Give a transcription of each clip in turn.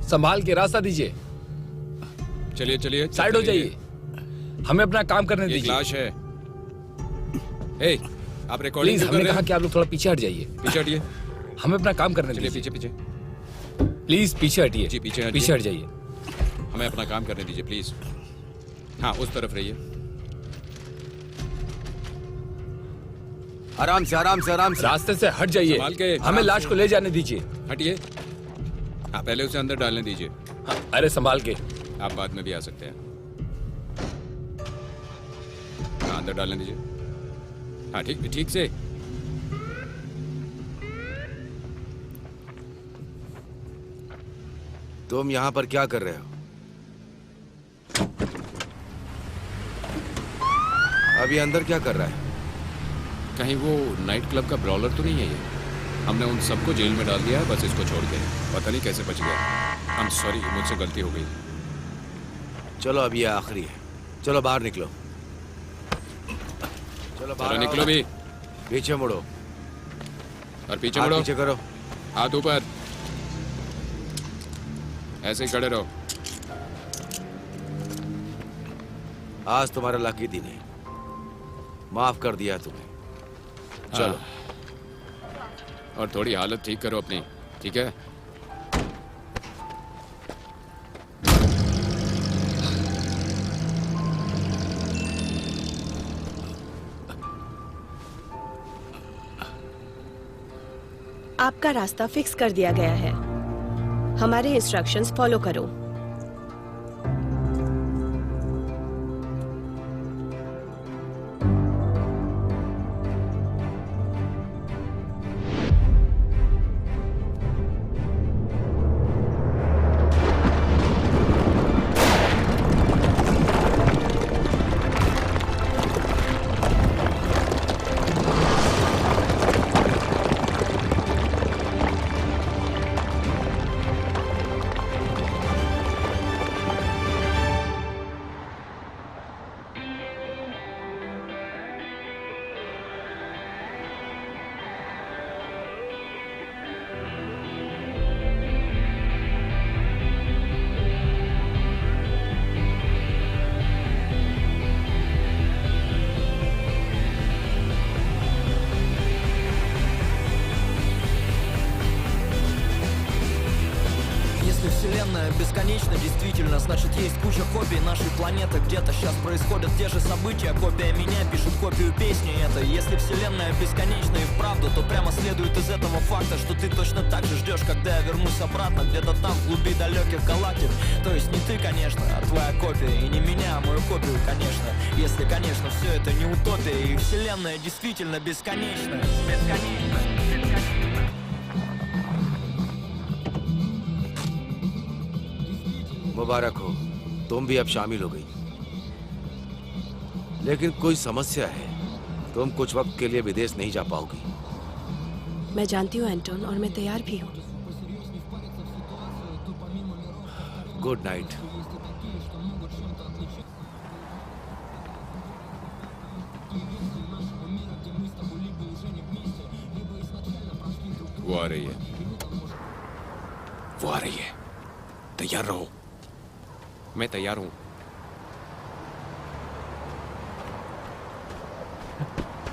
संभाल के रास्ता दीजिए। चलिए चलिए, साइड हो जाइए, हमें अपना काम करने दीजिए। क्लाश है। ए, आप रिकॉर्डिंग प्लीज, हमने कहा कि आप लोग थोड़ा पीछे हट जाइए। पीछे हटिए, हमें अपना काम करने दीजिए। पीछे पीछे, प्लीज पीछे हटिए। जी पीछे पीछे हट जाइए। हमें अपना काम करने दीजिए प्लीज। हाँ, उस तरफ रहिए। आराम से आराम से आराम से। रास्ते से हट जाइए, हमें लाश को ले जाने दीजिए। हटिए। हाँ, पहले उसे अंदर डालने दीजिए। हाँ, अरे संभाल के। आप बाद में भी आ सकते हैं। हाँ, अंदर डालने दीजिए। हाँ, ठीक से। तुम यहाँ पर क्या कर रहे हो? अभी अंदर क्या कर रहा है? कहीं वो नाइट क्लब का ब्रॉलर तो नहीं है ये? हमने उन सबको जेल में डाल दिया है, बस इसको छोड़ के। पता नहीं कैसे बच गया। आई एम सॉरी, मुझसे गलती हो गई। चलो अब ये आखिरी है, चलो बाहर निकलो। चलो बाहर निकलो भी। पीछे मुड़ो और पीछे मुड़ो। पीछे करो, हाथ ऊपर, ऐसे ही खड़े रहो। आज तुम्हारा लकी दिन है, माफ कर दिया तुम्हें। चलो। और थोड़ी हालत ठीक करो अपनी, ठीक है? आपका रास्ता फिक्स कर दिया गया है, हमारे इंस्ट्रक्शंस फॉलो करो। Бесконечно, действительно, значит есть куча копий нашей планеты. Где-то сейчас происходят те же события. Копия меня пишет копию песни это. Если вселенная бесконечна и вправду, то прямо следует из этого факта, что ты точно так же ждешь, когда я вернусь обратно, где-то там, в глуби далеких галактик. То есть не ты, конечно, а твоя копия. И не меня, а мою копию, конечно. Если, конечно, все это не утопия. И вселенная действительно бесконечна. Бесконечна. मुबारक हो, तुम भी अब शामिल हो गई। लेकिन कोई समस्या है, तुम कुछ वक्त के लिए विदेश नहीं जा पाओगी। मैं जानती हूँ एंटोन, और मैं तैयार भी हूँ। Good night. वो आ रही है, वो आ रही है। तैयार रहो। मैं तैयार हूं।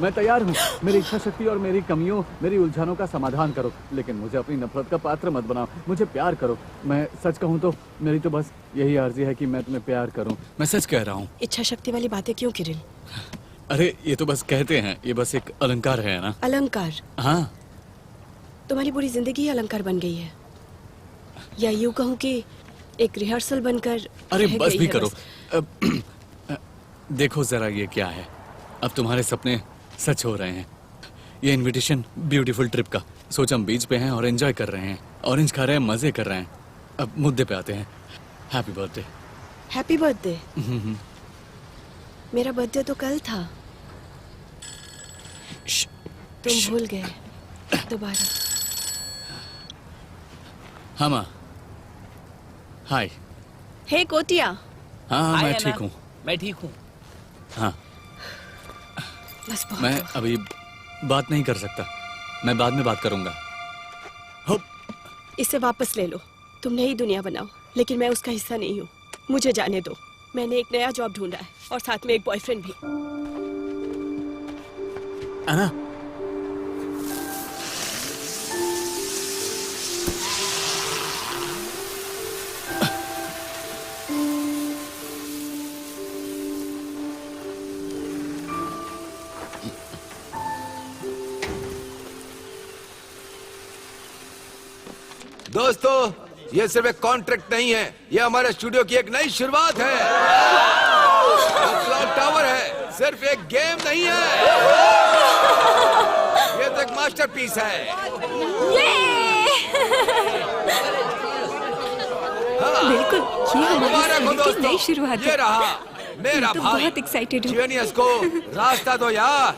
मैं तैयार हूँ। मेरी इच्छा शक्ति और मेरी कमियों, मेरी उलझनों का समाधान करो, लेकिन मुझे अपनी नफरत का पात्र मत बनाओ। मुझे प्यार करो। मैं सच कहूँ तो मेरी तो बस यही अर्जी है कि मैं तुम्हें प्यार करूँ। मैं सच कह रहा हूँ। इच्छा शक्ति वाली बातें क्यों किरिल? अरे ये तो बस कहते हैं, ये बस एक अलंकार है ना। अलंकार? हाँ। तुम्हारी पूरी जिंदगी ही अलंकार बन गई है, या यूं कहूँ कि एक रिहर्सल बनकर। अरे बस भी करो। देखो जरा ये क्या है, अब तुम्हारे सपने सच हो रहे हैं। ये इनविटेशन ब्यूटीफुल ट्रिप का, सोच हम बीच पे हैं और एंजॉय कर रहे हैं, ऑरेंज खा रहे हैं, मजे कर रहे हैं। अब मुद्दे पे आते हैं। Happy birthday. Happy birthday? मेरा बर्थडे तो कल था। तुम भूल गए दोबारा। हाँ माँ। हाय। हे कोटिया। हाँ मैं ठीक हूँ। मैं ठीक हूँ। हाँ बस बहुत मैं अभी बात नहीं कर सकता, मैं बाद में बात करूंगा। इसे वापस ले लो। तुम नई दुनिया बनाओ, लेकिन मैं उसका हिस्सा नहीं हूँ। मुझे जाने दो। मैंने एक नया जॉब ढूंढा है और साथ में एक बॉयफ्रेंड भी। अन्ना, दोस्तों, ये सिर्फ एक कॉन्ट्रैक्ट नहीं है, ये हमारे स्टूडियो की एक नई शुरुआत है। क्लॉक टावर है, सिर्फ एक गेम नहीं है, ये तो एक मास्टरपीस है। बिल्कुल, ये हमारी मुबारक हो जिंदगी की नई दोस्तों, शुरुआत ये है। रहा मेरा मैं तो भाई। बहुत excited हूँ। जीनियस को रास्ता दो यार।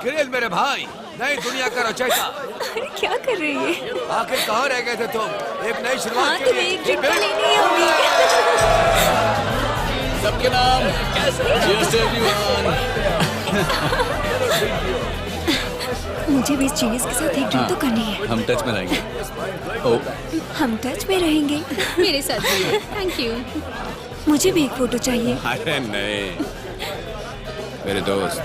ग्रिल मेरे भाई, नई दुनिया का रचयिता। अरे क्या कर रही है? आखिर कहाँ रह गए थे तुम? एक नई शुरुआत हाँ, के तुम्हें लिए। एक ड्रिंक तो लेनी होगी। सबके नाम Cheers to everyone. मुझे भी इस जीनियस के साथ एक ड्रिंक तो करनी है। हम टच में रहेंगे। ओ, हम टच में रहेंगे। मेरे साथ भी। Thank you. मुझे भी एक फोटो चाहिए। अरे नहीं मेरे दोस्त,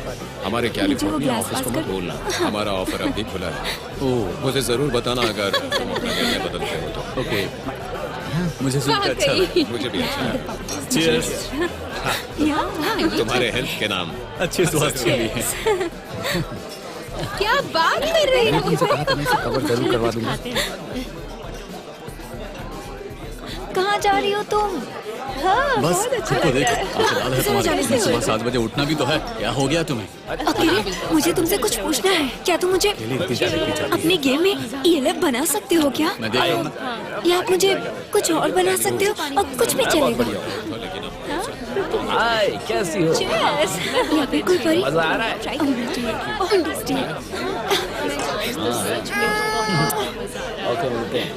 हमारे कैलिफोर्निया ग्लास ऑफिस को पास मत कर। भूलना। हमारा ऑफर अब भी खुला है। ओह, मुझे जरूर बताना अगर तुम अपना निर्णय बदलते हो तो। ओके, मुझे सुनकर अच्छा लगा। मुझे भी अच्छा लगा। चीयर्स। तुम्हारे हेल्थ के नाम। अच्छे स्वास्थ्य के लिए। क्या बात कर रही हो? कवर जरूर करवा दूंगा। कहाँ जा रही हो तुम? हाँ, बस बहुत अच्छा खुद को लग देख, रहा है। आशीर्वाद है तुम्हारे। सुबह 7 बजे उठना भी तो है। क्या हो गया तुम्हें? ओके, मुझे तुमसे कुछ पूछना है। क्या तुम मुझे अपने गेम में ELF बना सकते हो क्या? मैं देख रहा हूँ ना। या आप मुझे कुछ और बना सकते हो और कुछ भी चलेगा? हाय, कैसी हो? Cheers! या फिर कोई परी? मजा आ रहा है? Try करना चाहिए। All this day. ओके, मिलते हैं।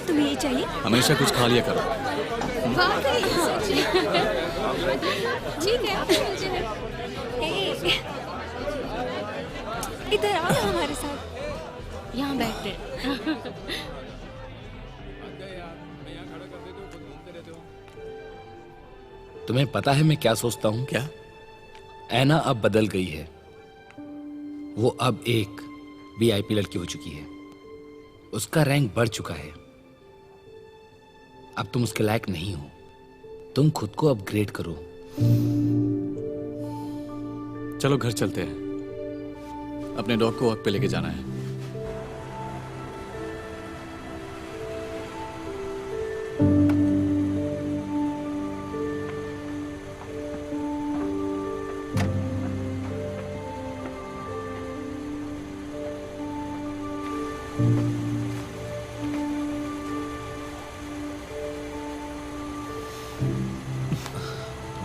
तुम्हें ये चाहिए? हमेशा कुछ खा लिया करो। वाकई सच में। ठीक है, मिलते हैं। Hey. इधर आओ ना हमारे साथ। यहाँ बैठते हैं। तुम्हें पता है मैं क्या सोचता हूँ? क्या? ऐना अब बदल गई है। वो अब एक VIP लड़की हो चुकी है। उसका रैंक बढ़ चुका है। अब तुम उसके लायक नहीं हो। तुम खुद को अपग्रेड करो। चलो घर चलते हैं। अपने डॉग को वॉक पे लेके जाना है।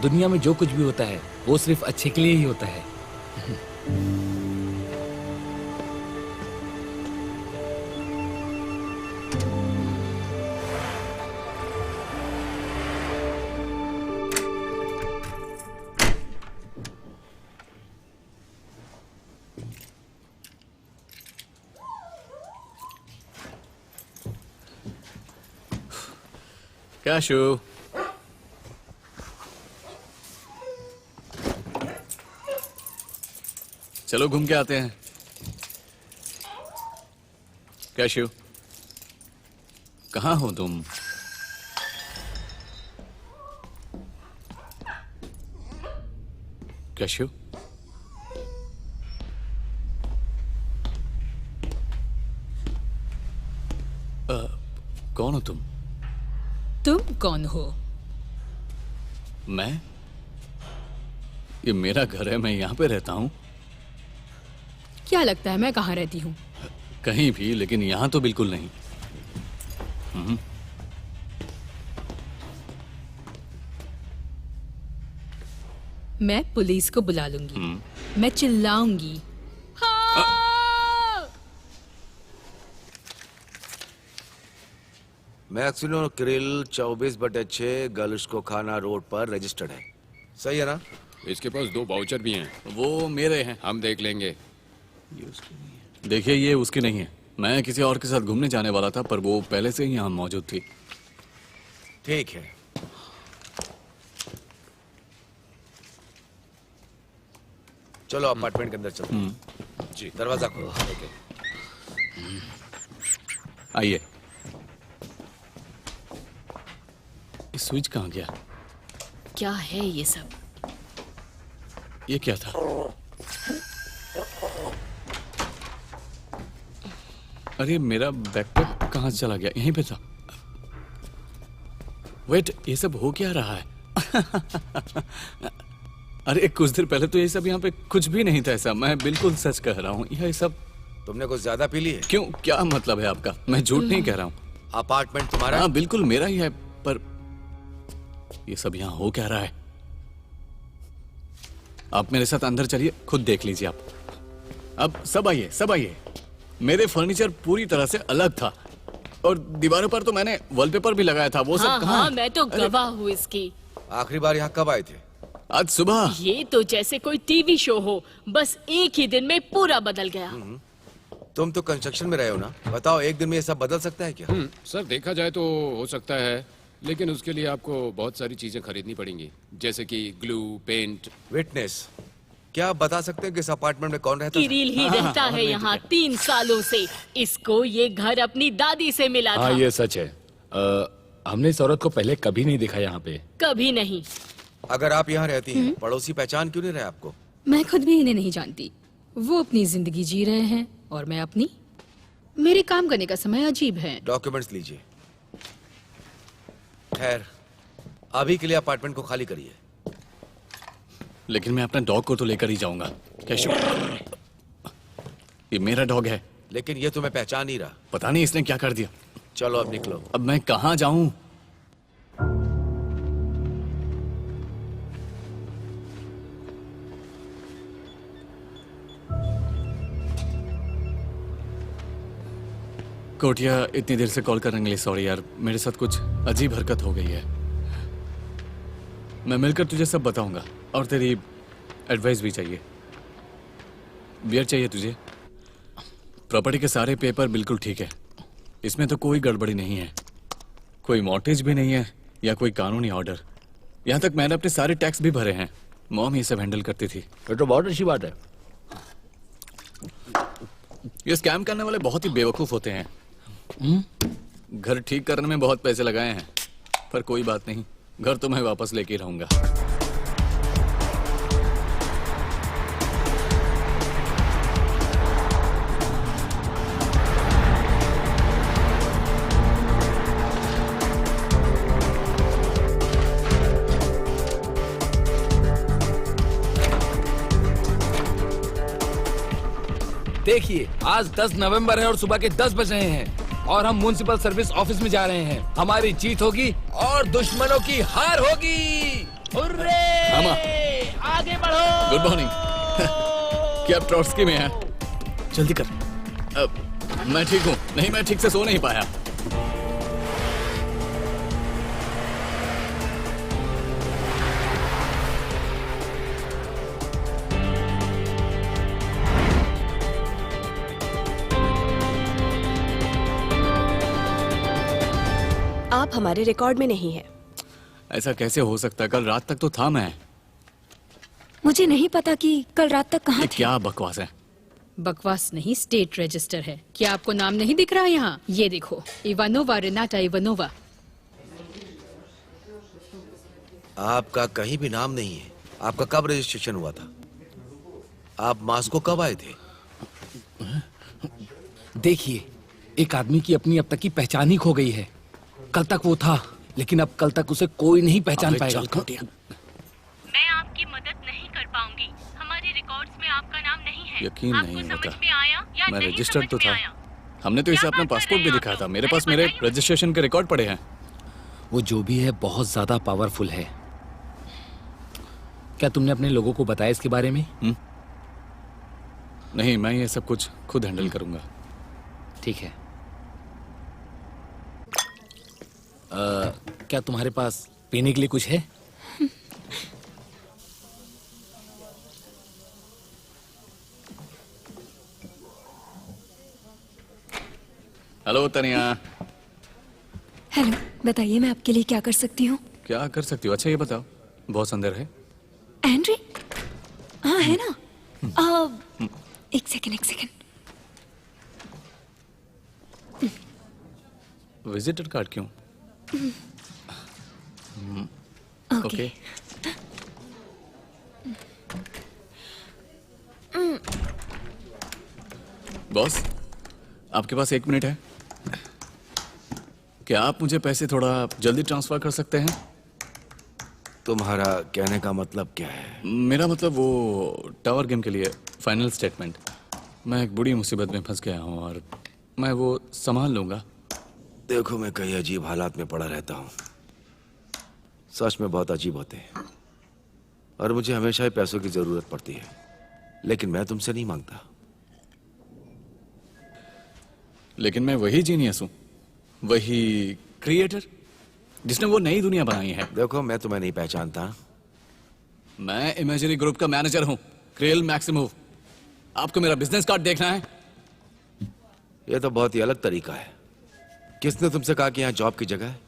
दुनिया में जो कुछ भी होता है वो सिर्फ अच्छे के लिए ही होता है। कैशू, चलो घूम के आते हैं। कैशू, कहाँ हो तुम? कैशू, कौन हो तुम? तुम कौन हो? मैं? ये मेरा घर है, मैं यहाँ पे रहता हूँ। क्या लगता है मैं कहाँ रहती हूँ? कहीं भी, लेकिन यहाँ तो बिल्कुल नहीं। मैं पुलिस को बुला लूंगी। मैं चिल्लाऊंगी। मैक्सिनो ग्रिल 24/6 गलुस्को खाना रोड पर रजिस्टर्ड है। सही है ना? इसके पास 2 वाउचर भी हैं। वो मेरे हैं। हम देख लेंगे। देखिए, ये उसकी नहीं है। मैं किसी और के साथ घूमने जाने वाला था, पर वो पहले से ही यहाँ मौजूद थी। ठीक है। चलो अपार्टमेंट के अंदर चलते हैं। जी दरवाजा खोलो। आइए। ये स्विच कहाँ गया? क्या है ये सब? ये क्या था? अरे मेरा बैकपैक कहाँ चला गया? यहीं पे था। वेट, ये सब हो क्या रहा है? अरे कुछ देर पहले तो ये सब यहाँ पे कुछ भी नहीं था ऐसा। मैं बिल्कुल सच कह रहा हूँ। यह सब तुमने कुछ ज्यादा पी ली है? क्यों? क्या मतलब है आपका? मैं झूठ नहीं कह रहा हूँ। अपार्टमेंट तुम्हारा है? हाँ बिल्कुल मेरा ही है, पर ये सब यहाँ हो क्या रहा है? आप मेरे साथ अंदर चलिए, खुद देख लीजिए आप। अब सब आइए, सब आइए। मेरे फर्नीचर पूरी तरह से अलग था और दीवारों पर तो मैंने वॉलपेपर भी लगाया था। वो सब हाँ कहाँ हाँ, है? मैं तो गवाह हूँ इसकी। आखिरी बार यहाँ कब आए थे? आज सुबह। ये तो जैसे कोई टीवी शो हो, बस एक ही दिन में पूरा बदल गया। तुम तो कंस्ट्रक्शन में रहे हो ना, बताओ एक दिन में ये सब बदल सकता है क्या? सर, देखा जाए तो हो सकता है, लेकिन उसके लिए आपको बहुत सारी चीजें खरीदनी पड़ेंगी, जैसे कि ग्लू, पेंट। विटनेस, क्या आप बता सकते हैं कि इस अपार्टमेंट में कौन रहता था? किरील ही रहता है यहाँ 3 सालों से। इसको ये घर अपनी दादी से मिला था। हाँ ये सच है। हमने इस औरत को पहले कभी नहीं देखा यहाँ पे। कभी नहीं। अगर आप यहाँ रहती हैं, पड़ोसी पहचान क्यों नहीं रहे आपको? मैं खुद भी इन्हें नहीं जानती। वो अपनी जिंदगी जी रहे हैं और मैं अपनी। मेरे काम करने का समय अजीब है। डॉक्यूमेंट्स लीजिए। खैर, अभी के लिए अपार्टमेंट को खाली करिए। लेकिन मैं अपना डॉग को तो लेकर ही जाऊंगा। कैशो, ये मेरा डॉग है। लेकिन ये तुम्हें पहचान नहीं रहा। पता नहीं इसने क्या कर दिया। चलो अब निकलो। अब मैं कहाँ जाऊं? कोटिया, इतनी देर से कॉल करने के लिए सॉरी यार। मेरे साथ कुछ अजीब हरकत हो गई है। मैं मिलकर तुझे सब बताऊंगा और तेरी एडवाइस भी चाहिए। बियर चाहिए तुझे? प्रॉपर्टी के सारे पेपर बिल्कुल ठीक है, इसमें तो कोई गड़बड़ी नहीं है। कोई मॉर्टेज भी नहीं है या कोई कानूनी ऑर्डर। यहाँ तक मैंने अपने सारे टैक्स भी भरे हैं। मॉम ये सब हैंडल करती थी। ये तो बहुत अच्छी बात है। ये स्कैम करने वाले बहुत ही बेवकूफ होते हैं। घर ठीक करने में बहुत पैसे लगाए हैं, पर कोई बात नहीं, घर तो मैं वापस लेके रहूंगा। देखिए, आज 10 नवंबर है और सुबह के 10 बज रहे हैं और हम म्युनिसिपल सर्विस ऑफिस में जा रहे हैं। हमारी जीत होगी और दुश्मनों की हार होगी। हुर्रे! मामा, आगे बढ़ो। Good morning. क्या ट्रॉट्स्की में है? जल्दी कर। मैं ठीक हूँ। नहीं, मैं ठीक से सो नहीं पाया। आप हमारे रिकॉर्ड में नहीं है। ऐसा कैसे हो सकता है? कल रात तक तो था मैं। मुझे नहीं पता कि कल रात तक कहाँ ये थे। क्या बकवास है? बकवास नहीं, स्टेट रजिस्टर है। क्या आपको नाम नहीं दिख रहा यहाँ? ये देखो, इवानोवा, रेनाटा इवानोवा। आपका कहीं भी नाम नहीं है। आपका कब रजिस्ट्रेशन हुआ था? आप मास्को कब आए थे? देखिए, एक आदमी की अपनी अब तक की पहचान ही खो गई है। कल तक वो था, लेकिन अब कल तक उसे कोई नहीं पहचान अबे पाएगा। चल कोटिया। मैं आपकी मदद नहीं कर पाऊंगी। हमारे रिकॉर्ड्स में आपका नाम नहीं है। यकीन आपको नहीं समझ होता। में आया या मैं नहीं रजिस्टर्ड समझ तो में था। आया? हमने तो इसे क्या अपना बात कर पासपोर्ट रहे भी हैं दिखाया आप था। लोग? मेरे पास अरे मेरे बताइए। रजिस्ट्रेशन के रिकॉर्ड पड़े हैं। वो जो भी है बहुत ज्यादा पावरफुल है। क्या तुमने अपने लोगों को बताया इसके बारे में? नहीं, मैं ये सब कुछ खुद हैंडल करूंगा। ठीक है। क्या तुम्हारे पास पीने के लिए कुछ है? हेलो तनिया। हेलो। बताइए मैं आपके लिए क्या कर सकती हूँ? क्या कर सकती हो? अच्छा ये बताओ, बॉस अंदर है? एंड्री? हाँ है ना। एक सेकंड। विजिटर कार्ड क्यों? ओके। बॉस, आपके पास 1 मिनट है? क्या आप मुझे पैसे थोड़ा जल्दी ट्रांसफर कर सकते हैं? तुम्हारा कहने का मतलब क्या है? मेरा मतलब वो टावर गेम के लिए फाइनल स्टेटमेंट। मैं एक बुरी मुसीबत में फंस गया हूँ और मैं वो संभाल लूंगा। देखो, मैं कई अजीब हालात में पड़ा रहता हूँ, सच में बहुत अजीब होते हैं, और मुझे हमेशा ही पैसों की जरूरत पड़ती है, लेकिन मैं तुमसे नहीं मांगता। लेकिन मैं वही जीनियस हूँ, वही क्रिएटर जिसने वो नई दुनिया बनाई है। देखो, मैं तुम्हें नहीं पहचानता। मैं इमेजिनरी ग्रुप का मैनेजर हूँ, क्रेल मैक्सिमूव। आपको मेरा बिजनेस कार्ड देखना है? ये तो बहुत ही अलग तरीका है। किसने तुमसे कहा कि यहाँ जॉब की जगह है?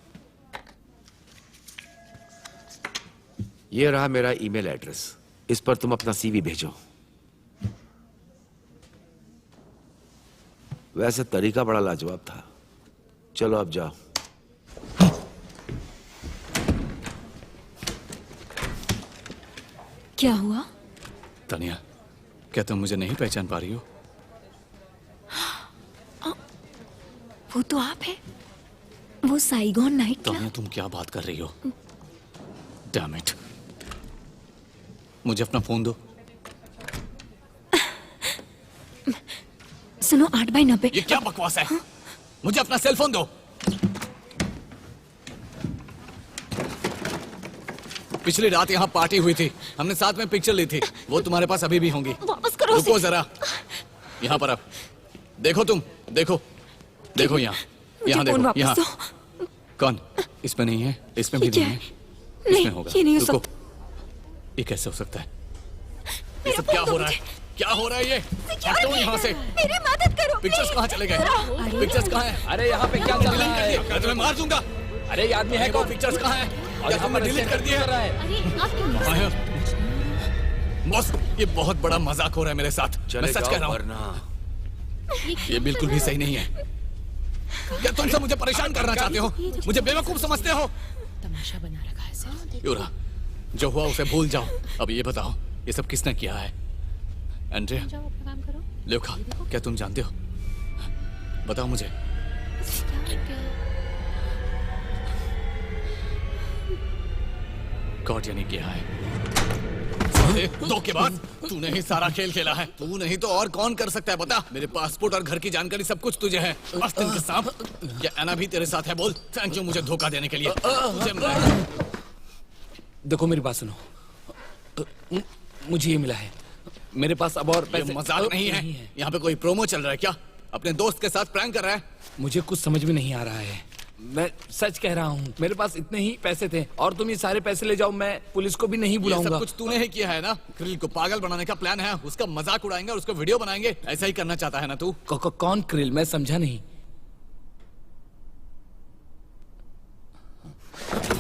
ये रहा मेरा ईमेल एड्रेस, इस पर तुम अपना सीवी भेजो। वैसे तरीका बड़ा लाजवाब था। चलो अब जाओ। क्या हुआ? तानिया, क्या तुम मुझे नहीं पहचान पा रही हो? वो तो आप है, वो साइगोन नाइट क्लब। तानिया, तुम क्या बात कर रही हो? डैम इट, मुझे अपना फोन दो। सुनो, 8x90। ये क्या बकवास है? मुझे अपना सेल फोन दो। पिछली रात यहाँ पार्टी हुई थी, हमने साथ में पिक्चर ली थी, वो तुम्हारे पास अभी भी होंगी। वापस करो। रुको जरा, यहाँ पर अब देखो, तुम देखो यहाँ, यहाँ देखो, यहाँ। कौन? इसमें नहीं है, इसमें भी नहीं है, इसमें होगा। ये नहीं हो रुको, ये कैसे हो सकता है? ये सब क्या हो रहा है? क्या हो रहा है ये? हटो यहाँ से। मेरी मदद करो। पिक्चर्स कहाँ चले गए? पिक्चर्स कहाँ हैं? अरे यहाँ पे क्या चल रहा है? मैं तुम्हें मार दूंगा। अरे ये आदमी है वो कौन? पिक्चर्स कहाँ हैं? और यहाँ पर डिलीट कर दिया है। बॉस, ये बहुत बड़ा मजाक हो रहा है मेरे साथ। मैं सच कह रहा हूँ, ये बिल्कुल भी सही नहीं है। क्या तुम सब मुझे परेशान करना चाहते हो? मुझे बेवकूफ समझते हो? तमाशा बना रखा है सर। यूरा, जो हुआ उसे भूल जाओ। अब ये बताओ, ये सब किसने किया है? एंड्रिया, जाओ अपना काम करो। लेखा, क्या तुम जानते हो? बताओ मुझे। गॉड यानी किया है। दो के बाद तूने ही सारा खेल खेला है। तू नहीं तो और कौन कर सकता है बता? मेरे पासपोर्ट और घर की जानकारी सब कुछ तुझे है। आस्तीन के सांप, क्या एना भी तेरे साथ है? बोल। थैंक यू मुझे धोखा देने के लिए। देखो मेरी बात सुनो, मुझे ये मिला है, मेरे पास अब और पैसे। मजाक नहीं है, यहाँ पे कोई प्रोमो चल रहा है क्या? अपने दोस्त के साथ प्रैंक कर रहा है? मुझे कुछ समझ में नहीं आ रहा है, मैं सच कह रहा हूँ। मेरे पास इतने ही पैसे थे और तुम ये सारे पैसे ले जाओ, मैं पुलिस को भी नहीं बुलाऊंगा। सब कुछ तूने ही किया है ना? क्रिल को पागल बनाने का प्लान है, उसका मजाक उड़ाएंगे और उसको वीडियो बनाएंगे। ऐसा ही करना चाहता है ना तू? कौन क्रिल? मैं समझा नहीं।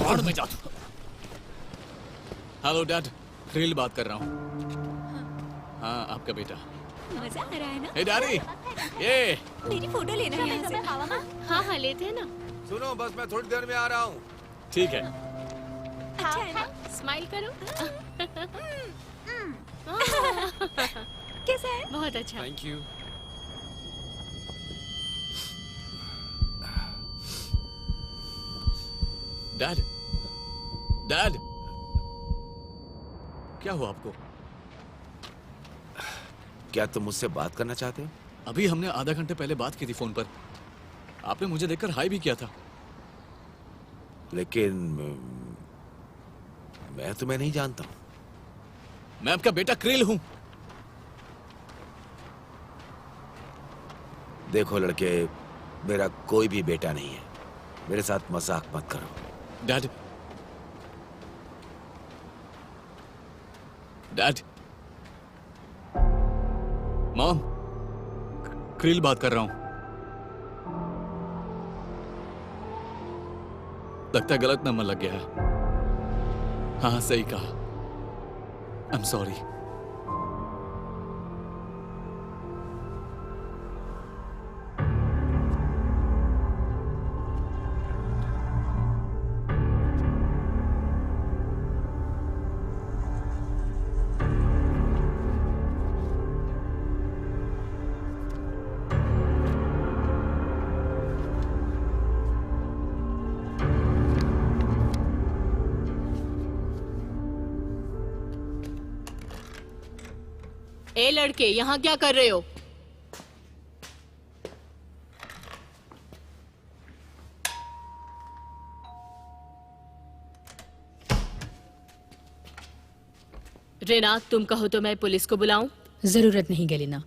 और मैं जाता हूँ। हेलो डैड, क्रिल बात कर रहा हूँ। हाँ, आपका बेटा। मजा आ रहा है ना? हे डैडी, ये मेरी फोटो लेना है यहाँ से। हाँ लेते हैं ना। सुनो, बस मैं थोड़ी देर में आ रहा हूँ। ठीक है। अच्छा है ना? स्माइल करो। कैसा है? बहुत अच्छा। Thank you. डैड, डैड, क्या हुआ आपको? क्या तुम मुझसे बात करना चाहते हो? अभी हमने आधा घंटे पहले बात की थी फोन पर। आपने मुझे देखकर हाई भी किया था। लेकिन मैं तुम्हें नहीं जानता हूं। मैं आपका बेटा क्रिल हूं। देखो लड़के, मेरा कोई भी बेटा नहीं है, मेरे साथ मजाक मत करो। डैड, डैड, मॉम, क्रिल बात कर रहा हूं। लगता है गलत नंबर लग गया है। हाँ सही कहा। I am sorry. ए लड़के, यहाँ क्या कर रहे हो? रेना, तुम कहो तो मैं पुलिस को बुलाऊं? जरूरत नहीं गलीना,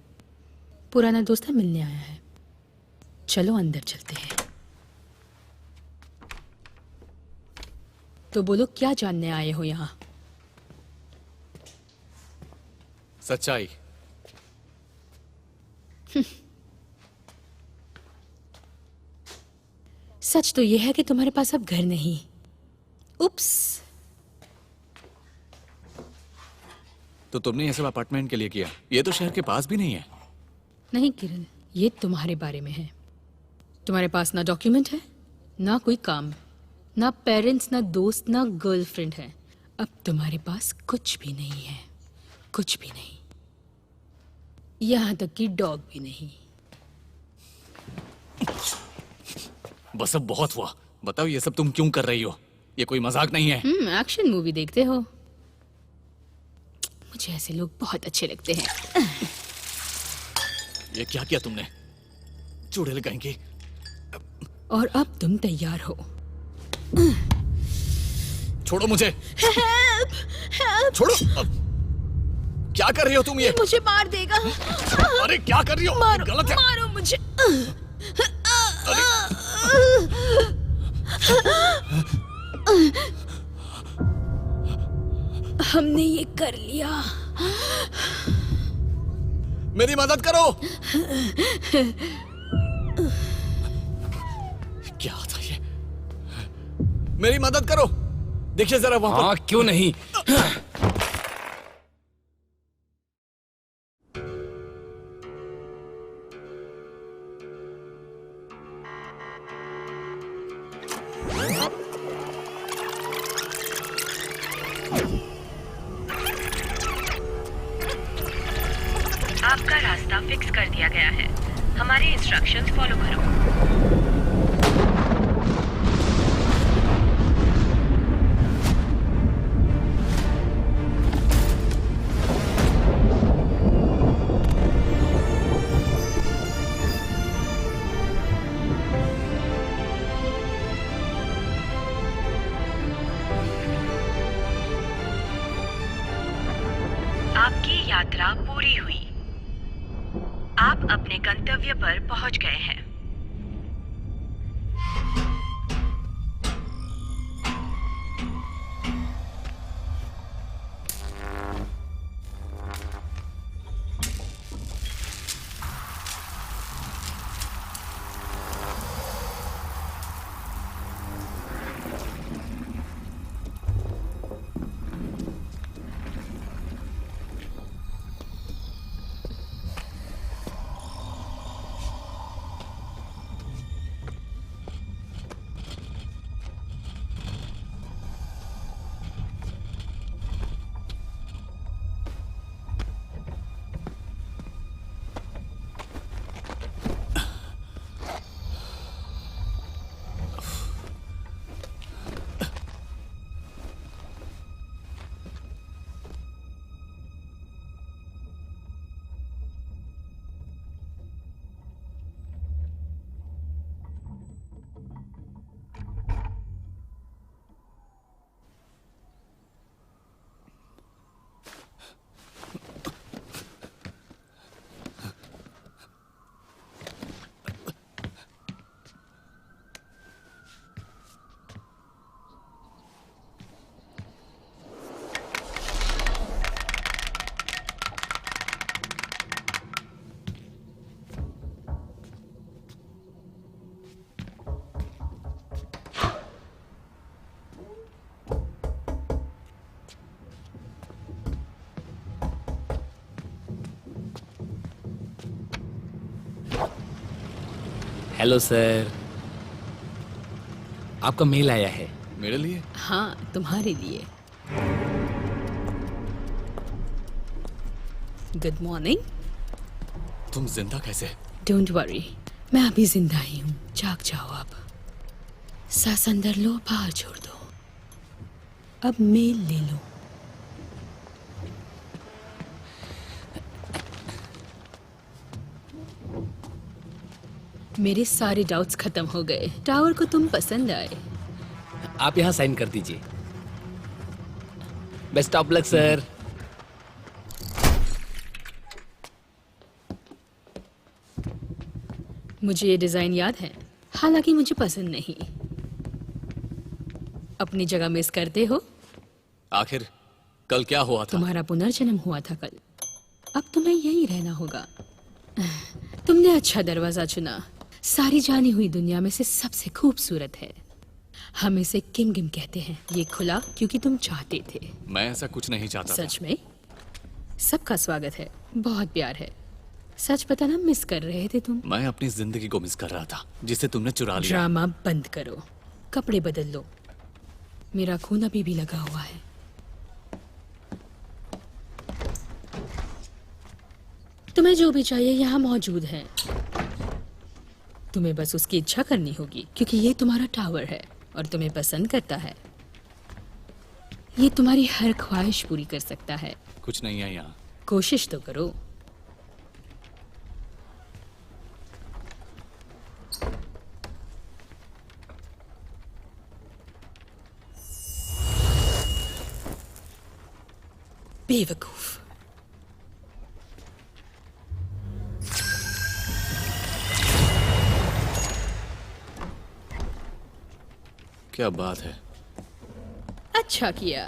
पुराना दोस्त मिलने आया है। चलो अंदर चलते हैं। तो बोलो, क्या जानने आए हो यहाँ? सच्चाई। सच तो यह है कि तुम्हारे पास अब घर नहीं। उप्स। तो तुमने ये सब अपार्टमेंट के लिए किया? ये तो शहर के पास भी नहीं है। नहीं किरण, ये तुम्हारे बारे में है। तुम्हारे पास ना डॉक्यूमेंट है, ना कोई काम, ना पेरेंट्स, ना दोस्त, ना गर्लफ्रेंड है। अब तुम्हारे पास कुछ भी नहीं है, कुछ भी नहीं, यहां तक कि डॉग भी नहीं। बस अब बहुत हुआ। बताओ ये सब तुम क्यों कर रही हो? ये कोई मजाक नहीं है। एक्शन मूवी देखते हो? मुझे ऐसे लोग बहुत अच्छे लगते हैं। ये क्या किया तुमने? चुड़ैल कहेंगे। और अब तुम तैयार हो। छोड़ो मुझे। Help, help. छोड़ो। क्या कर रही हो तुम? ये मुझे मार देगा। अरे क्या कर रही हो? मारो, गलत है। मारो मुझे। हमने ये कर लिया। मेरी मदद करो। क्या था ये? मेरी मदद करो। देखिए जरा वहां पर। हाँ, क्यों नहीं। आपका रास्ता फिक्स कर दिया गया है। हमारे इंस्ट्रक्शंस फॉलो करो। आपकी यात्रा पूरी हुई। आप अपने गंतव्य पर पहुंच गए हैं। हेलो सर, आपका मेल आया है। मेरे लिए? हाँ, तुम्हारे लिए। Good morning. तुम जिंदा कैसे? डोंट वरी, मैं अभी जिंदा ही हूँ। जाग जाओ अब। सांस अंदर लो, बाहर छोड़ दो। अब मेल ले लो। मेरे सारे डाउट्स खत्म हो गए। टावर को तुम पसंद आए। आप यहाँ साइन कर दीजिए। Best of luck sir. मुझे ये डिजाइन याद है, हालांकि मुझे पसंद नहीं। अपनी जगह मिस करते हो? आखिर कल क्या हुआ था? तुम्हारा पुनर्जन्म हुआ था कल। अब तुम्हें यही रहना होगा। तुमने अच्छा दरवाजा चुना। सारी जानी हुई दुनिया में से सबसे खूबसूरत है। हम इसे किम गिम कहते हैं। ये खुला क्योंकि तुम चाहते थे। मैं ऐसा कुछ नहीं चाहता था। सच में? सबका स्वागत है, बहुत प्यार है। सच बताना, मिस कर रहे थे तुम? मैं अपनी जिंदगी को मिस कर रहा था, जिसे तुमने चुरा लिया। ड्रामा बंद करो, कपड़े बदल लो। मेरा खून अभी भी लगा हुआ है। तुम्हें जो भी चाहिए यहाँ मौजूद है। तुम्हें बस उसकी इच्छा करनी होगी, क्योंकि ये तुम्हारा टावर है और तुम्हें पसंद करता है। ये तुम्हारी हर ख्वाहिश पूरी कर सकता है। कुछ नहीं है यहाँ। कोशिश तो करो। बेवकूफ। क्या बात है। अच्छा किया।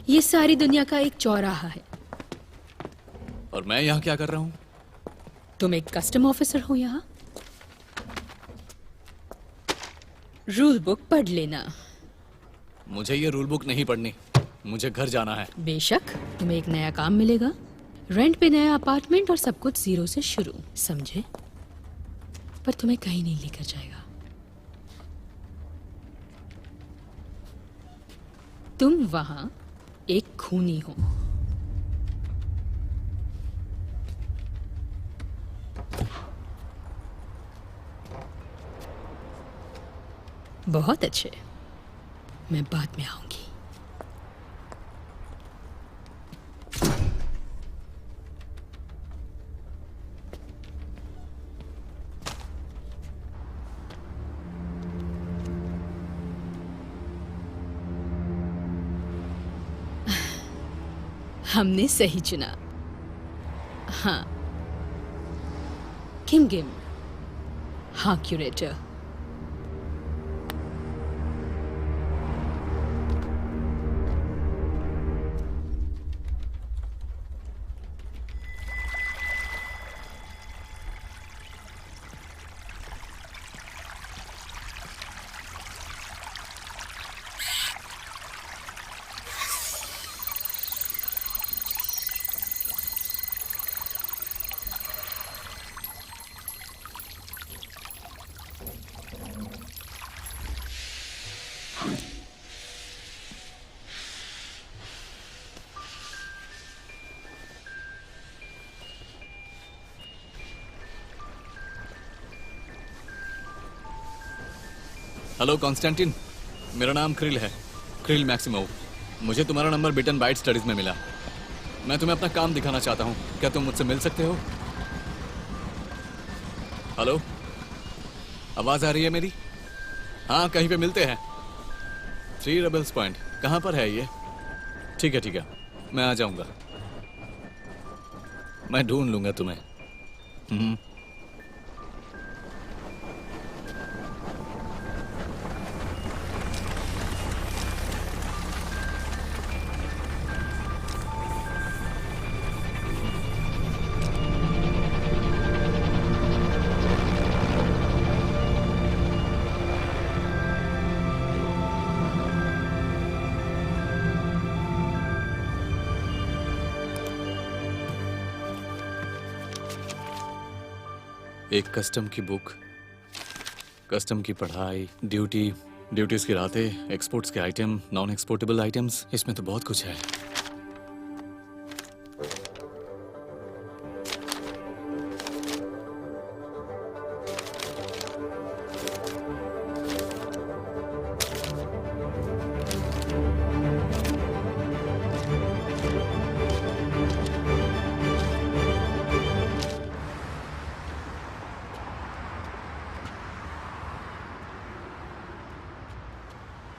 ये सारी दुनिया का एक चौराहा है। और मैं यहाँ क्या कर रहा हूँ? तुम एक कस्टम ऑफिसर हो यहाँ। रूल बुक पढ़ लेना। मुझे ये रूल बुक नहीं पढ़नी। मुझे घर जाना है। बेशक, तुम्हें एक नया काम मिलेगा। रेंट पे नया अपार्टमेंट और सब कुछ जीरो से शुरू, समझे? पर तुम्हें कहीं नहीं लेकर जाएगा। तुम वहां एक खूनी हो। बहुत अच्छे, मैं बाद में आऊंगी। हमने सही चुना। हाँ, किम गिम। हाँ, क्यूरेटर। हेलो कॉन्स्टेंटिन, मेरा नाम क्रिल है, क्रिल मैक्सिमोव। मुझे तुम्हारा नंबर बिटन बाइट स्टडीज में मिला। मैं तुम्हें अपना काम दिखाना चाहता हूँ। क्या तुम मुझसे मिल सकते हो? हेलो, आवाज आ रही है मेरी? हाँ, कहीं पे मिलते हैं। 3 रेबल्स पॉइंट। कहाँ पर है ये? ठीक है, मैं आ जाऊंगा। मैं ढूंढ लूंगा तुम्हें। एक कस्टम की बुक, कस्टम की पढ़ाई, ड्यूटीज की रातें, एक्सपोर्ट्स के आइटम, नॉन एक्सपोर्टेबल आइटम्स, इसमें तो बहुत कुछ है।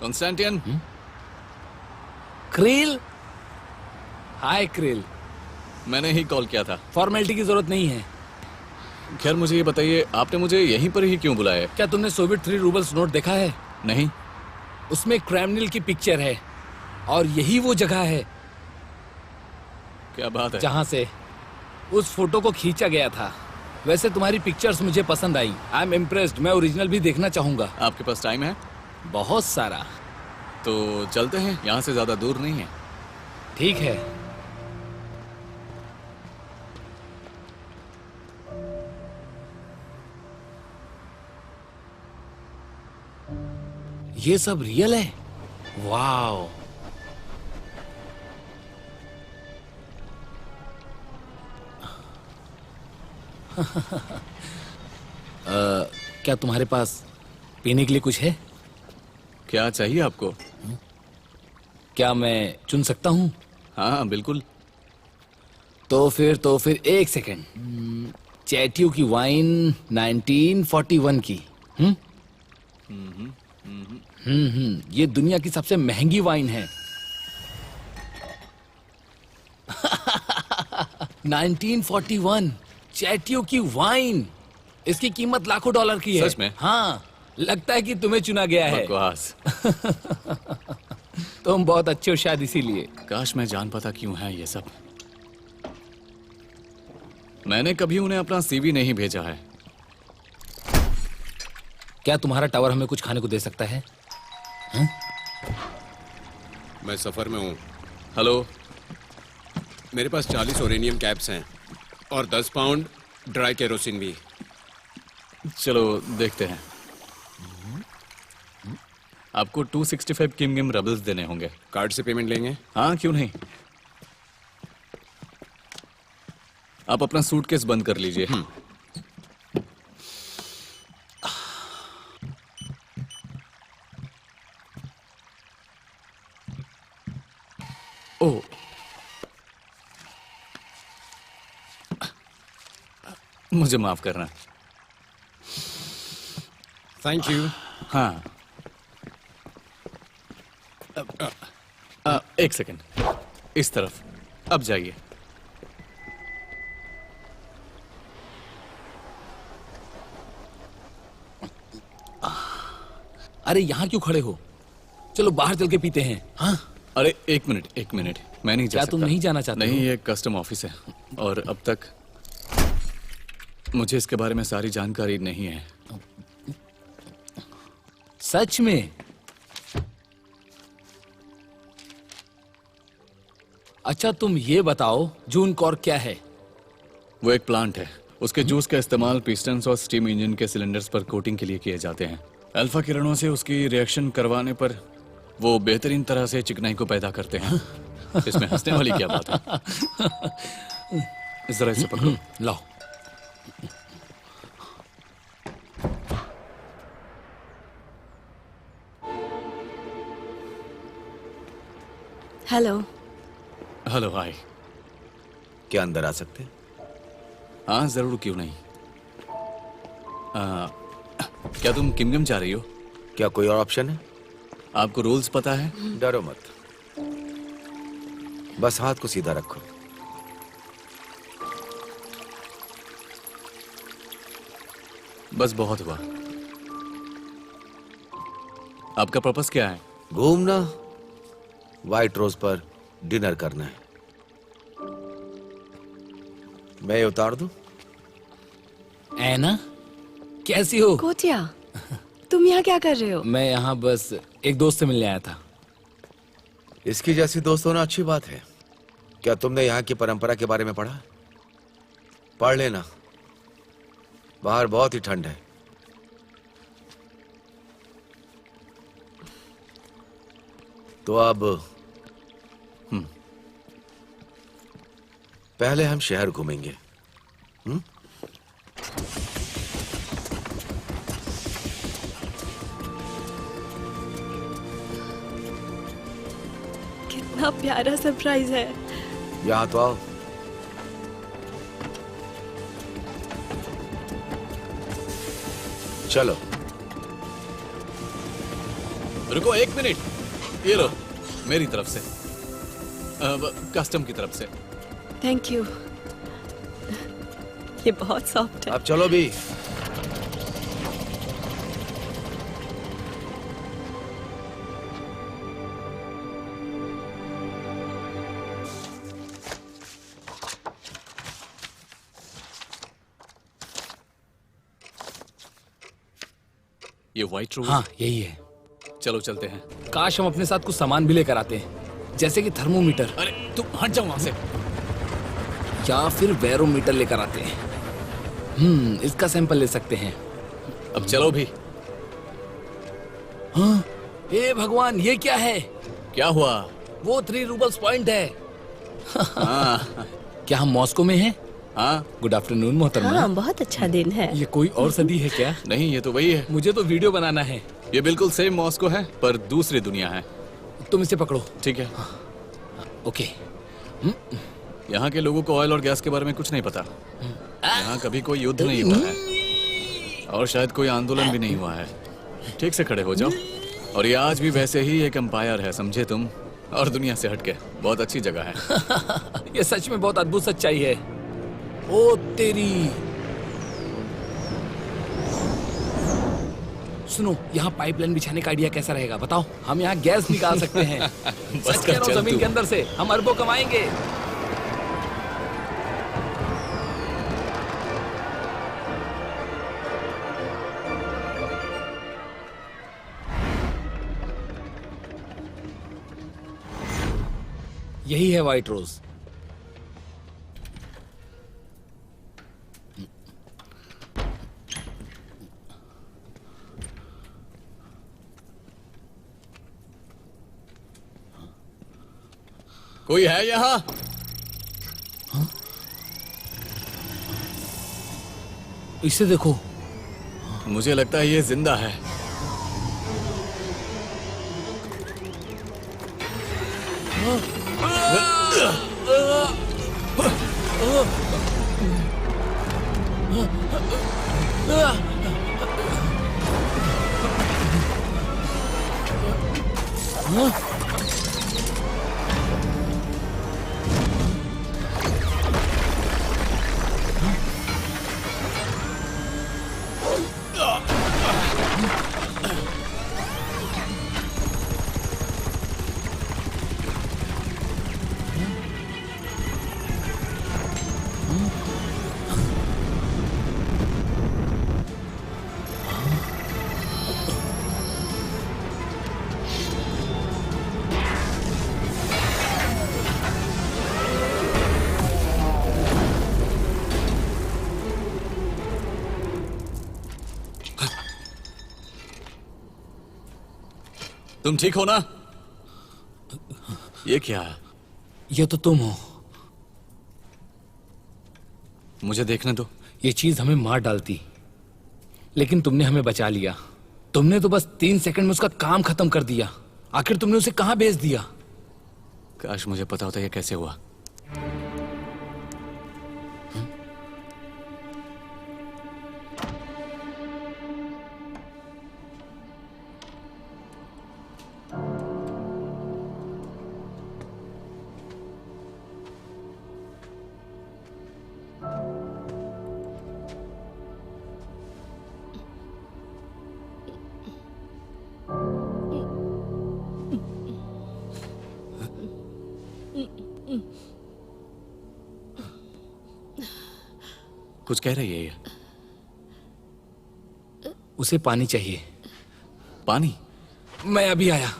Konstantin, Kiril. Hi Kiril. मैंने ही कॉल किया था। फॉर्मेलिटी की जरूरत नहीं है। खैर मुझे ये बताइए, आपने मुझे यहीं पर ही क्यों बुलाया? क्या तुमने सोवियत 3 रूबल्स नोट देखा है? नहीं। उसमें क्रेमलिन की पिक्चर है और यही वो जगह है क्या बात है? जहां से उस फोटो को खींचा गया था। वैसे तुम्हारी पिक्चर्स मुझे पसंद आई। I am impressed. मैं ओरिजिनल भी देखना चाहूंगा। आपके पास टाइम है? बहुत सारा। तो चलते हैं, यहाँ से ज्यादा दूर नहीं है। ठीक है। ये सब रियल है? वाओ। क्या तुम्हारे पास पीने के लिए कुछ है? क्या चाहिए आपको? क्या मैं चुन सकता हूँ? हाँ बिल्कुल। तो फिर एक सेकेंड। चैटियो की वाइन 1941 की। ये दुनिया की सबसे महंगी वाइन है। 1941 चैटियो की वाइन। इसकी कीमत लाखों डॉलर की है। सच में? हाँ, लगता है कि तुम्हें चुना गया है। बकवास। तुम बहुत अच्छे हो शायद इसीलिए। काश मैं जान पाता क्यों है ये सब। मैंने कभी उन्हें अपना सीवी नहीं भेजा है। क्या तुम्हारा टावर हमें कुछ खाने को दे सकता है? मैं सफर में हूँ। हेलो। मेरे पास 40 ओरेनियम कैप्स हैं और 10 पाउंड ड्राई केरोसिन भी। चलो देखते हैं। आपको 265 किमगिम रबल्स देने होंगे। कार्ड से पेमेंट लेंगे? हाँ क्यों नहीं। आप अपना सूटकेस बंद कर लीजिए। ओह, मुझे माफ करना। Thank you. हाँ, एक सेकंड, इस तरफ। अब जाइए। अरे यहाँ क्यों खड़े हो? चलो बाहर चल के पीते हैं। हाँ? अरे एक मिनट, मैं नहीं जा क्या सकता। तुम नहीं जाना चाहते? नहीं, ये कस्टम ऑफिस है और अब तक मुझे इसके बारे में सारी जानकारी नहीं है। सच में? अच्छा तुम ये बताओ, जून कॉर्क क्या है? वो एक प्लांट है। उसके जूस का इस्तेमाल पिस्टन्स और स्टीम इंजन के सिलेंडर्स पर कोटिंग के लिए किए जाते हैं। अल्फा किरणों से उसकी रिएक्शन करवाने पर वो बेहतरीन तरह से चिकनाई को पैदा करते हैं। इसमें हंसने वाली क्या बात है? जरा इसे पकड़ो। लाओ। हेलो। हेलो, हाय। क्या अंदर आ सकते हैं? हाँ जरूर, क्यों नहीं। क्या तुम किमगम जा रही हो? क्या कोई और ऑप्शन है? आपको रूल्स पता है? डरो मत, बस हाथ को सीधा रखो। बस बहुत हुआ। आपका पर्पस क्या है? घूमना, व्हाइट रोज पर डिनर करना है। मैं ये उतार दूं? ऐना, कैसी हो? कोटिया, तुम यहाँ क्या कर रहे हो? मैं यहाँ बस एक दोस्त से मिलने आया था। इसकी जैसी दोस्त होना अच्छी बात है। क्या तुमने यहाँ की परंपरा के बारे में पढ़ा? पढ़ लेना, बाहर बहुत ही ठंड है। तो अब पहले हम शहर घूमेंगे। कितना प्यारा सरप्राइज है। यहाँ तो आओ। चलो। रुको 1 मिनट, ये लो मेरी तरफ से, कस्टम की तरफ से। Thank you. ये बहुत सॉफ्ट है। अब चलो भी। ये व्हाइट रोज? हाँ यही है। चलो चलते हैं। काश हम अपने साथ कुछ सामान भी लेकर आते हैं, जैसे कि थर्मोमीटर। अरे तुम हट जाओ वहां से। या फिर बैरोमीटर लेकर आते हैं। इसका सैंपल ले सकते हैं। अब चलो भी। हाँ, हे भगवान, ये क्या है? क्या हुआ? वो 3 रूबल्स पॉइंट है। हाँ। क्या हम मॉस्को में हैं? हाँ। गुड आफ्टरनून मोहतरमा। हाँ, बहुत अच्छा दिन है। ये कोई और सदी है क्या? नहीं, ये तो वही है। मुझे तो वीडियो बनाना है। ये बिल्कुल सेम मॉस्को है, पर दूसरी दुनिया है। तुम इसे पकड़ो। ठीक है। ओके। यहाँ के लोगों को ऑयल और गैस के बारे में कुछ नहीं पता। यहाँ कभी कोई युद्ध नहीं हुआ है और शायद कोई आंदोलन भी नहीं हुआ है। ठीक से खड़े हो जाओ। और ये आज भी वैसे ही एक एम्पायर है, समझे तुम? और दुनिया से हटके बहुत अच्छी जगह है। ये सच में बहुत अद्भुत सच्चाई है। ओ तेरी। सुनो, यहाँ पाइपलाइन बिछाने का आइडिया कैसा रहेगा बताओ? हम यहाँ गैस निकाल सकते हैं। बस कर चल जमीन तू। के अंदर से हम अरबों कमाएंगे। यही है व्हाइट रोज। कोई है यहाँ? इसे देखो। मुझे लगता है ये जिंदा है। तुम ठीक हो ना? ये क्या है? ये तो तुम हो। मुझे देखने दो। ये चीज हमें मार डालती, लेकिन तुमने हमें बचा लिया। तुमने तो बस 3 सेकंड में उसका काम खत्म कर दिया। आखिर तुमने उसे कहां भेज दिया? काश मुझे पता होता ये कैसे हुआ। कुछ कह रही है ये? उसे पानी चाहिए। पानी? मैं अभी आया।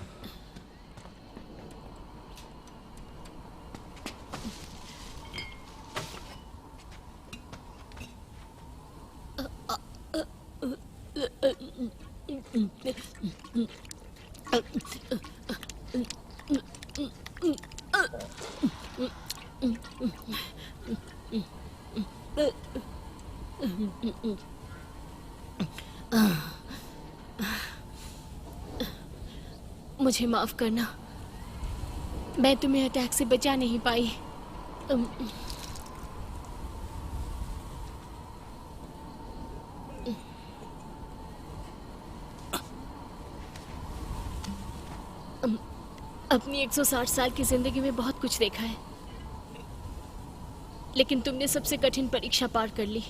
मुझे माफ करना, मैं तुम्हें अटैक से बचा नहीं पाई। अपनी 160 साल की जिंदगी में बहुत कुछ देखा है, लेकिन तुमने सबसे कठिन परीक्षा पार कर ली।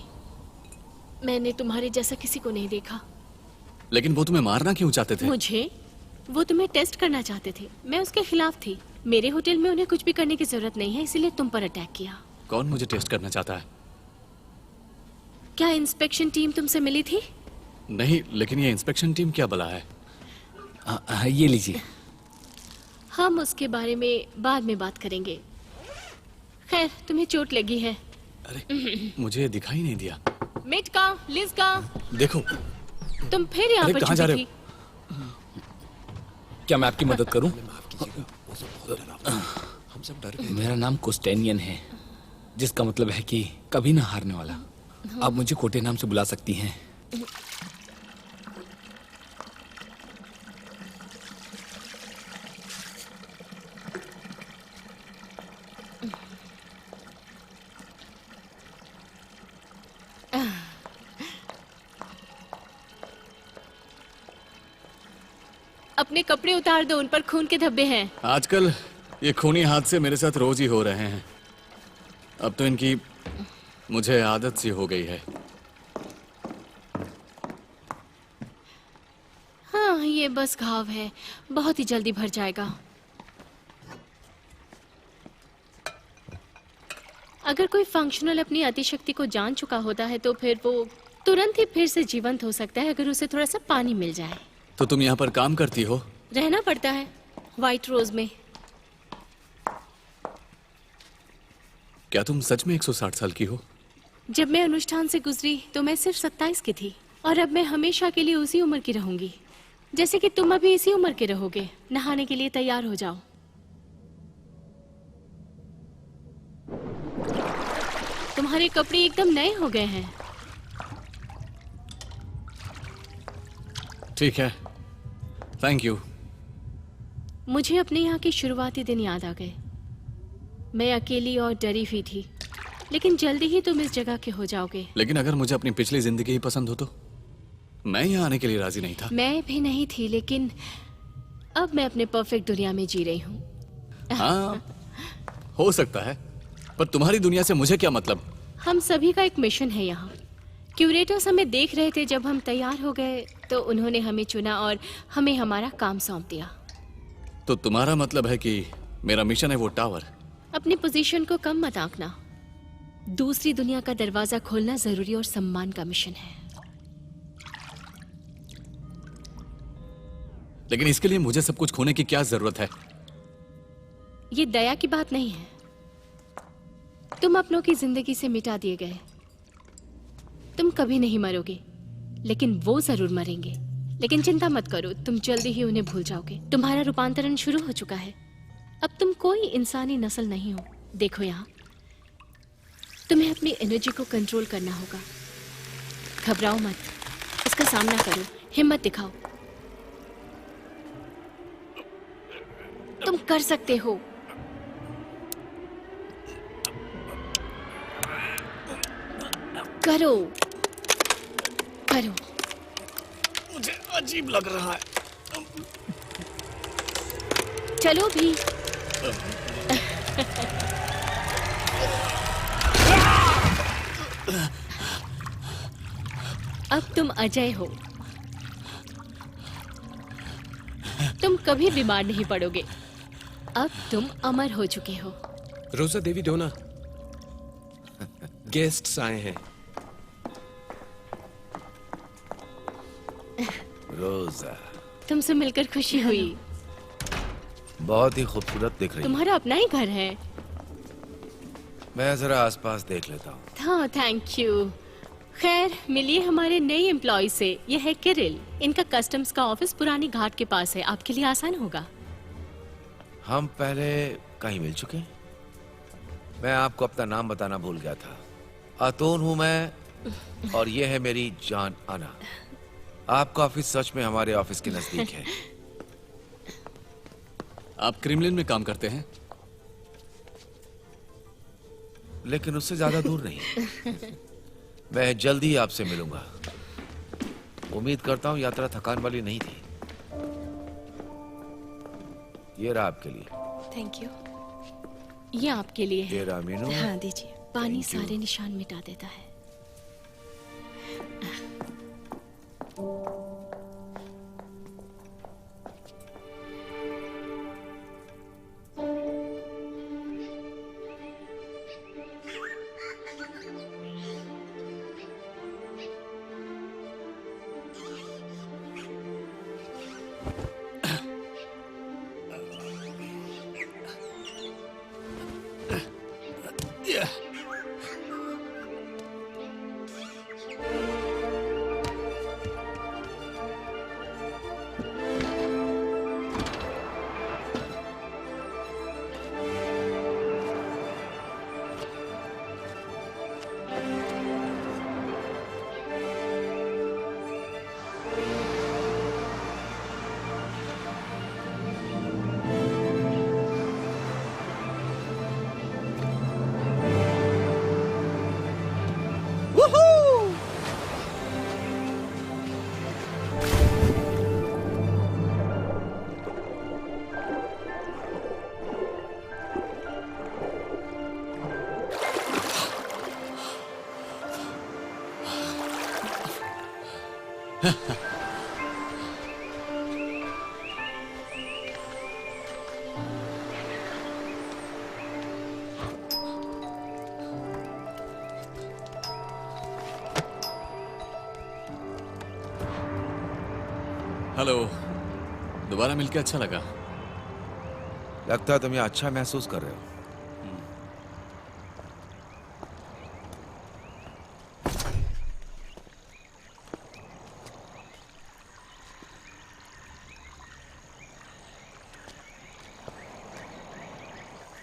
मैंने तुम्हारे जैसा किसी को नहीं देखा। लेकिन वो तुम्हें मारना क्यों चाहते थे? मुझे? वो तुम्हें टेस्ट करना चाहते थे, मैं उसके खिलाफ थी। मेरे होटल में उन्हें कुछ भी करने की जरूरत नहीं है, इसीलिए तुम पर अटैक किया। कौन मुझे टेस्ट करना चाहता है? क्या इंस्पेक्शन टीम तुमसे मिली थी? नहीं, लेकिन ये इंस्पेक्शन टीम क्या बला है? ये लीजिए। हम उसके बारे में बाद में बात करेंगे। खैर, तुम्हें चोट लगी है। अरे मुझे दिखाई नहीं दिया। मिट का, लिज का, देखो तुम फिर यहाँ पर कहाँ जा छुपी रहे थी। क्या मैं आपकी मदद करूं? हम सब डर गए। मेरा नाम कोस्टेनियन है, जिसका मतलब है कि कभी ना हारने वाला। आप मुझे कोटे नाम से बुला सकती हैं। अपने कपड़े उतार दो, उन पर खून के धब्बे हैं। आजकल ये खूनी हादसे मेरे साथ रोज ही हो रहे हैं। अब तो इनकी मुझे आदत सी हो गई है। हाँ, ये बस घाव है, बहुत ही जल्दी भर जाएगा। अगर कोई फंक्शनल अपनी अतिशक्ति को जान चुका होता है तो फिर वो तुरंत ही फिर से जीवंत हो सकता है, अगर उसे थोड़ा सा पानी मिल जाए। तो तुम यहाँ पर काम करती हो? रहना पड़ता है व्हाइट रोज में। क्या तुम सच में 160 साल की हो? जब मैं अनुष्ठान से गुजरी तो मैं सिर्फ 27 की थी, और अब मैं हमेशा के लिए उसी उम्र की रहूंगी। जैसे कि तुम अभी इसी उम्र के रहोगे। नहाने के लिए तैयार हो जाओ। तुम्हारे कपड़े एकदम नए हो गए हैं। ठीक है, थैंक यू। मुझे अपने यहाँ के शुरुआती दिन याद आ गए। मैं अकेली और डरी हुई थी, लेकिन जल्दी ही तुम इस जगह के हो जाओगे। लेकिन अगर मुझे अपनी पिछली जिंदगी ही पसंद हो तो? मैं यहाँ आने के लिए राजी नहीं था। मैं भी नहीं थी, लेकिन अब मैं अपने परफेक्ट दुनिया में जी रही हूँ। हाँ, हो सकता है, पर तुम्हारी दुनिया से मुझे क्या मतलब? हम सभी का एक मिशन है यहाँ। क्यूरेटर्स हमें देख रहे थे। जब हम तैयार हो गए तो उन्होंने हमें चुना और हमें हमारा काम सौंप दिया। तो तुम्हारा मतलब है कि मेरा मिशन है वो टावर? अपनी पोजीशन को कम मत आंकना। दूसरी दुनिया का दरवाजा खोलना जरूरी और सम्मान का मिशन है। लेकिन इसके लिए मुझे सब कुछ खोने की क्या जरूरत है? ये दया की बात नहीं है। तुम अपनों की जिंदगी से मिटा दिए गए। तुम कभी नहीं मरोगे, लेकिन वो जरूर मरेंगे। लेकिन चिंता मत करो, तुम जल्दी ही उन्हें भूल जाओगे। तुम्हारा रूपांतरण शुरू हो चुका है। अब तुम कोई इंसानी नस्ल नहीं हो। देखो यहाँ, तुम्हें अपनी एनर्जी को कंट्रोल करना होगा। घबराओ मत, इसका सामना करो, हिम्मत दिखाओ। तुम कर सकते हो। करो करो। मुझे अजीब लग रहा है। चलो भी। अब तुम अजय हो। तुम कभी बीमार नहीं पड़ोगे। अब तुम अमर हो चुके हो। रोजा देवी डोना, गेस्ट्स आए हैं। रोजा, तुमसे मिलकर खुशी हुई। बहुत ही खूबसूरत दिख रही है। तुम्हारा अपना ही घर है। मैं जरा आसपास देख लेता हूँ। हाँ, थैंक यू। खैर, मिलिए हमारे नए एम्प्लॉय से। ये है किरिल। इनका कस्टम्स का ऑफिस पुरानी घाट के पास है। आपके लिए आसान होगा। हम पहले कहीं मिल चुके हैं। मैं आपको अपना नाम बताना भूल गया था। अतोन हूं मैं, और ये है मेरी जान आना। आपका ऑफिस सच में हमारे ऑफिस के नजदीक है। आप क्रेमलिन में काम करते हैं? लेकिन उससे ज्यादा दूर नहीं। मैं जल्द ही आपसे मिलूंगा। उम्मीद करता हूं यात्रा थकान वाली नहीं थी। ये रहा आपके लिए। Thank you. ये आपके लिए है। ये रहा मीनू। हाँ दीजिए। पानी सारे निशान मिटा देता है। हेलो, दोबारा मिलके अच्छा लगा। लगता है तुम ये अच्छा महसूस कर रहे हो।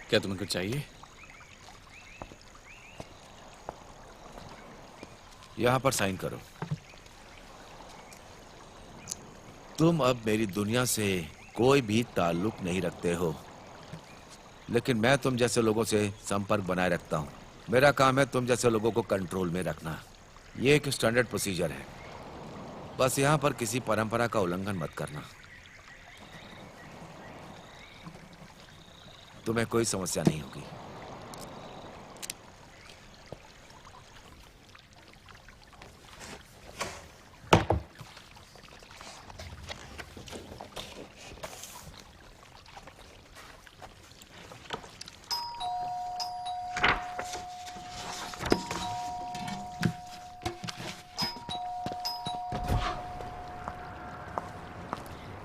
क्या तुम्हें कुछ चाहिए? यहां पर साइन करो। तुम अब मेरी दुनिया से कोई भी ताल्लुक नहीं रखते हो, लेकिन मैं तुम जैसे लोगों से संपर्क बनाए रखता हूं। मेरा काम है तुम जैसे लोगों को कंट्रोल में रखना। ये एक स्टैंडर्ड प्रोसीजर है। बस यहां पर किसी परंपरा का उल्लंघन मत करना। तुम्हें कोई समस्या नहीं होगी।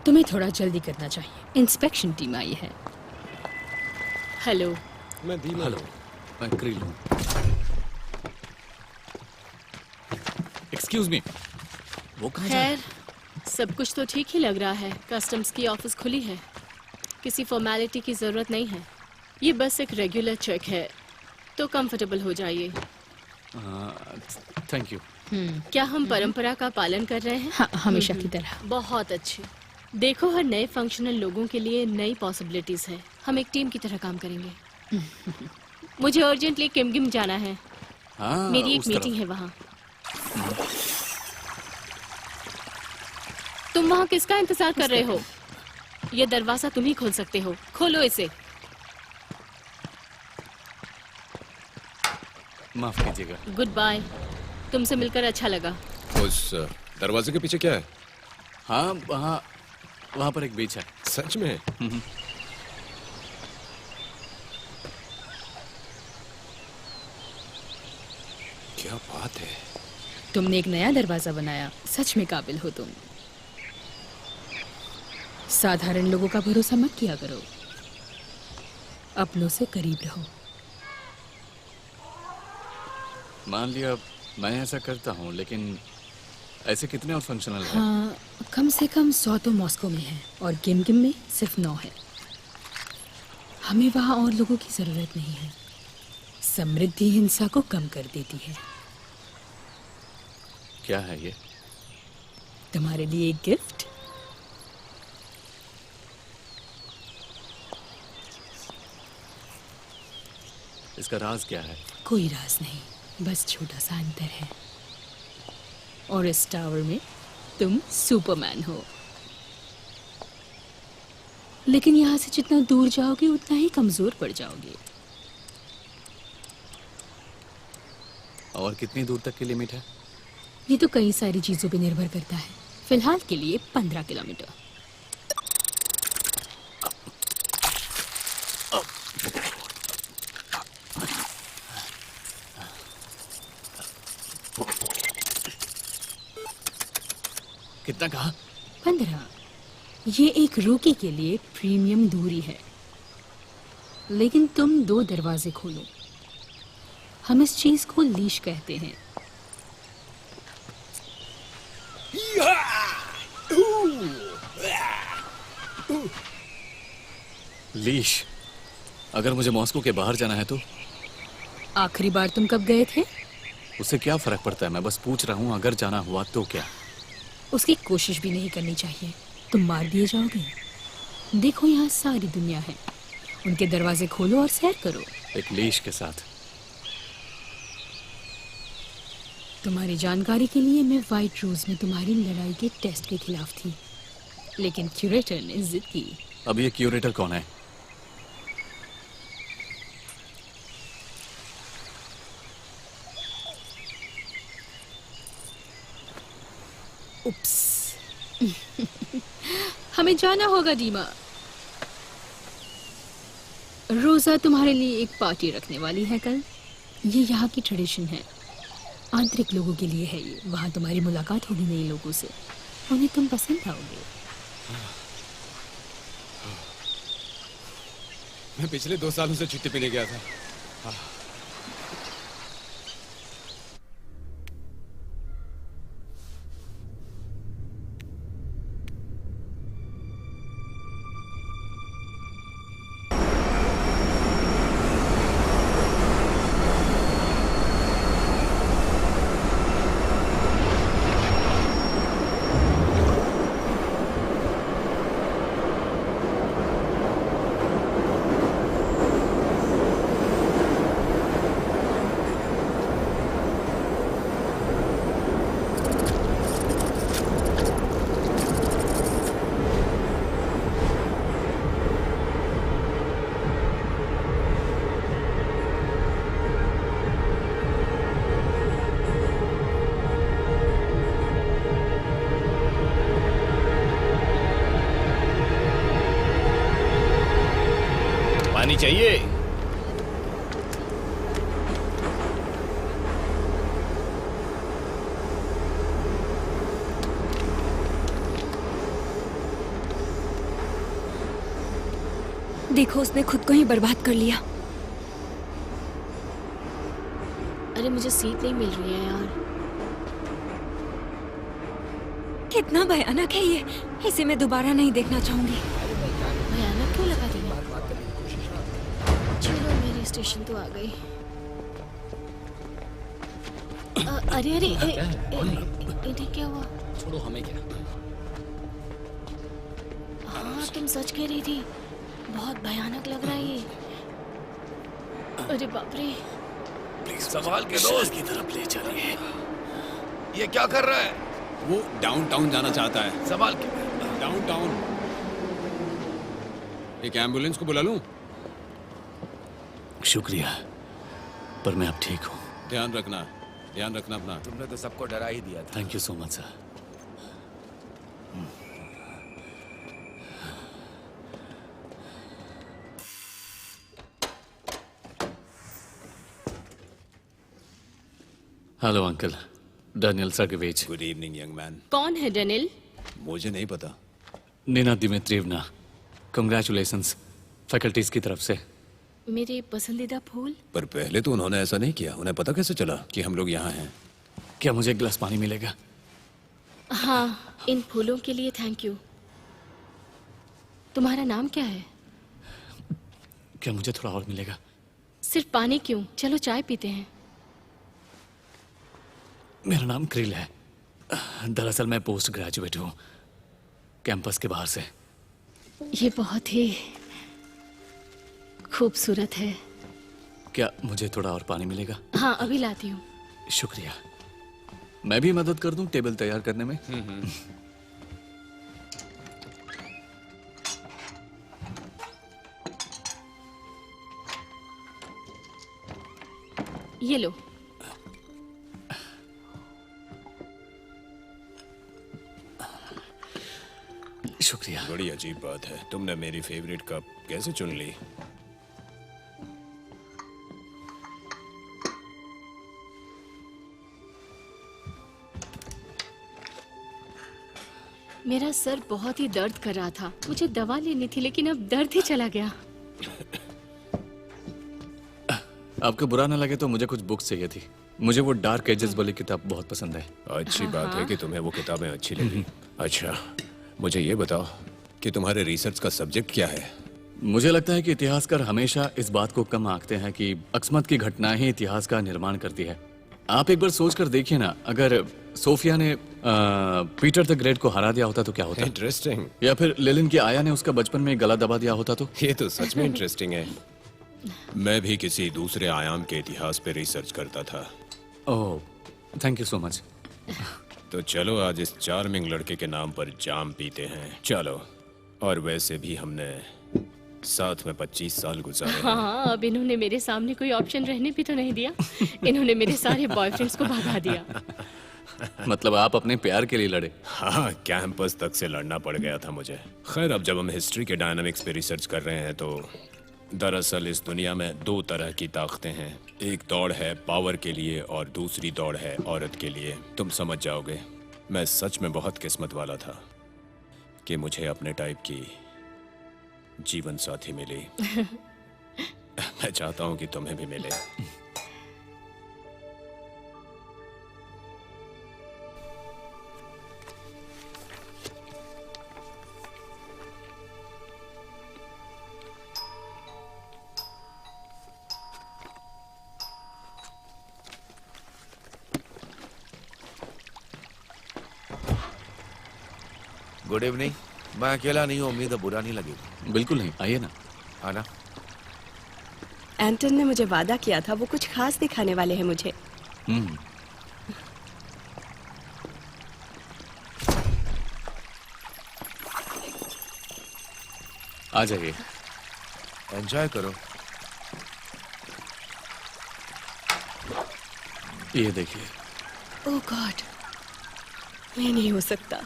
तुम्हें थोड़ा जल्दी करना चाहिए। इंस्पेक्शन टीम आई है। हेलो। मैं धीमा। हेलो, मैं क्रिल हूँ। एक्सक्यूज मी, वो कहाँ जा रहा है? खैर, सब कुछ तो ठीक ही लग रहा है। कस्टम्स की ऑफिस खुली है। किसी फॉर्मेलिटी की जरूरत नहीं है। ये बस एक रेगुलर चेक है, तो कंफर्टेबल हो जाइए। Thank you. क्या हम परंपरा का पालन कर रहे हैं? हाँ, हमेशा की तरह। बहुत अच्छे। देखो, हर नए फंक्शनल लोगों के लिए नई पॉसिबिलिटीज है। हम एक टीम की तरह काम करेंगे। मुझे अर्जेंटली किमगिम जाना है। हाँ, मेरी एक उस तरफ। मीटिंग है वहाँ। तुम वहाँ किसका इंतजार कर रहे हो? ये दरवाजा तुम ही खोल सकते हो। खोलो इसे। माफ कीजिएगा। Goodbye. तुमसे मिलकर अच्छा लगा। उस दरवाजे के पीछे क्या है? हाँ, वहाँ पर एक बीच है। सच में? क्या बात है। तुमने एक नया दरवाजा बनाया। सच में काबिल हो तुम। साधारण लोगों का भरोसा मत किया करो। अपनों से करीब रहो। मान लिया मैं ऐसा करता हूँ, लेकिन ऐसे कितने और फंक्शनल हैं? हाँ, कम से कम 100 तो मॉस्को में है और गिमगिम में सिर्फ 9 है। हमें वहाँ और लोगों की जरूरत नहीं है। समृद्धि हिंसा को कम कर देती है। क्या है ये? तुम्हारे लिए एक गिफ्ट। इसका राज क्या है? कोई राज नहीं, बस छोटा सा अंतर है। और इस टावर में तुम सुपरमैन हो, लेकिन यहाँ से जितना दूर जाओगे उतना ही कमजोर पड़ जाओगे। और कितनी दूर तक की लिमिट है? ये तो कई सारी चीजों पे निर्भर करता है। फिलहाल के लिए 15 किलोमीटर। कितना कहा? 15। ये एक रूकी के लिए प्रीमियम दूरी है। लेकिन तुम 2 दरवाजे खोलो। हम इस चीज को लीश कहते हैं। लीश? अगर मुझे मॉस्को के बाहर जाना है तो? आखिरी बार तुम कब गए थे? उससे क्या फर्क पड़ता है? मैं बस पूछ रहा हूँ, अगर जाना हुआ तो क्या? उसकी कोशिश भी नहीं करनी चाहिए, तुम मार दिए जाओगे। देखो यहाँ सारी दुनिया है, उनके दरवाजे खोलो और सैर करो। एक लीश के साथ? तुम्हारी जानकारी के लिए मैं व्हाइट रोज में तुम्हारी लड़ाई के टेस्ट के खिलाफ थी, लेकिन क्यूरेटर ने जिद की। अब ये क्यूरेटर कौन है? उप्स। हमें जाना होगा डीमा। रोजा तुम्हारे लिए एक पार्टी रखने वाली है कल। ये यहाँ की ट्रेडिशन है, आंतरिक लोगों के लिए है ये। वहाँ तुम्हारी मुलाकात होगी नए लोगों से, उन्हें तुम पसंद आओगे। मैं पिछले 2 सालों से छुट्टी पीने गया था। पानी चाहिए? देखो, उसने खुद को ही बर्बाद कर लिया। अरे मुझे सीट नहीं मिल रही है यार। कितना भयानक है ये, इसे मैं दोबारा नहीं देखना चाहूंगी। भयानक क्यों लगा तुम्हें? चलो मेरी स्टेशन तो आ गई। अरे अरे इन्हें क्या हुआ? छोड़ो, हमें क्या। हाँ तुम सच कह रही थी, बहुत भयानक लग रहा है ये। अरे बाप रे। प्लीज संभाल के दोस्त की तरफ ले चलिए। ये क्या कर रहा है? वो डाउनटाउन जाना चाहता है। संभाल के। डाउनटाउन। एक एम्बुलेंस को बुला लूं? शुक्रिया, पर मैं अब ठीक हूँ। ध्यान रखना अपना। तुमने तो सबको डरा ही दिया था। Thank you so much sir. Hello uncle, Daniel Sergeyevich. Good evening young man. कौन है डेनिल? मुझे नहीं पता। नीना दिमित्रियवना, कंग्रेचुलेशंस फैकल्टीज की तरफ से। मेरे पसंदीदा फूल। पर पहले तो उन्होंने ऐसा नहीं किया। उन्हें पता कैसे चला कि हम लोग यहाँ हैं? क्या मुझे एक गिलास पानी मिलेगा? हाँ, इन फूलों के लिए थैंक यू। तुम्हारा नाम क्या है? क्या मुझे थोड़ा और मिलेगा? सिर्फ पानी क्यों, चलो चाय पीते हैं। मेरा नाम क्रिल है। दरअसल मैं पोस्ट ग्रेजुएट हूँ, कैंपस के बाहर से। ये बहुत ही खूबसूरत है। क्या मुझे थोड़ा और पानी मिलेगा? हाँ, अभी लाती हूँ। शुक्रिया। मैं भी मदद कर दूं टेबल तैयार करने में? ये लो। शुक्रिया। बड़ी अजीब बात है, तुमने मेरी फेवरेट कप कैसे चुन ली? मेरा सर बहुत ही दर्द कर रहा था, मुझे दवा लेनी थी, लेकिन अब दर्द ही चला गया। आपको बुरा ना लगे तो मुझे कुछ बुक्स चाहिए थी। मुझे वो डार्क एजेस वाली किताब बहुत पसंद है। अच्छी बात है कि तुम्हें वो किताबें अच्छी लगी। अच्छा, मुझे ये बताओ कि तुम्हारे रिसर्च का सब्जेक्ट क्या है? मुझे लगता है कि इतिहासकार हमेशा इस बात को कम आंकते हैं कि अकस्मात की घटनाएं ही इतिहास का निर्माण करती है। आप एक बार सोच कर देखिए ना, अगर सोफिया ने पीटर द ग्रेट को हरा दिया होता तो क्या होता? इंटरेस्टिंग। या फिर लेलिन की आया ने उसका बचपन में गला दबा दिया होता तो? ये तो सच में इंटरेस्टिंग है। मैं भी किसी दूसरे आयाम के इतिहास पे रिसर्च करता था। ओह, थैंक यू सो मच। तो चलो आज इस चार्मिंग लड़के के नाम पर जाम पीते हैं। चलो। और वैसे भी हमने साथ में 25 साल गुजारे हैं। हाँ, अब इन्होंने मेरे सामने कोई ऑप्शन रहने भी तो नहीं दिया। इन्होंने मेरे सारे बॉयफ्रेंड्स को भगा दिया। मतलब आप अपने प्यार के लिए लड़े? हाँ, कैंपस तक से लड़ना पड़ गया था मुझे। खैर, अब जब हम हिस्ट्री के डायनामिक्स पे रिसर्च कर रहे हैं तो दरअसल इस दुनिया में दो तरह की ताकतें हैं। एक दौड़ है पावर के लिए और दूसरी दौड़ है औरत के लिए। तुम समझ जाओगे। मैं सच में बहुत किस्मत वाला था कि मुझे अपने टाइप की जीवन साथी मिली। मैं चाहता हूं कि तुम्हें भी मिले। Good evening. मैं अकेला नहीं हूँ, उम्मीद है बुरा नहीं लगेगा। बिल्कुल नहीं, आइए ना। आना। एंटन ने मुझे वादा किया था, वो कुछ खास दिखाने वाले हैं मुझे। आ जाइए। एंजॉय करो। ये देखिए। ओह गॉड, ये नहीं हो सकता।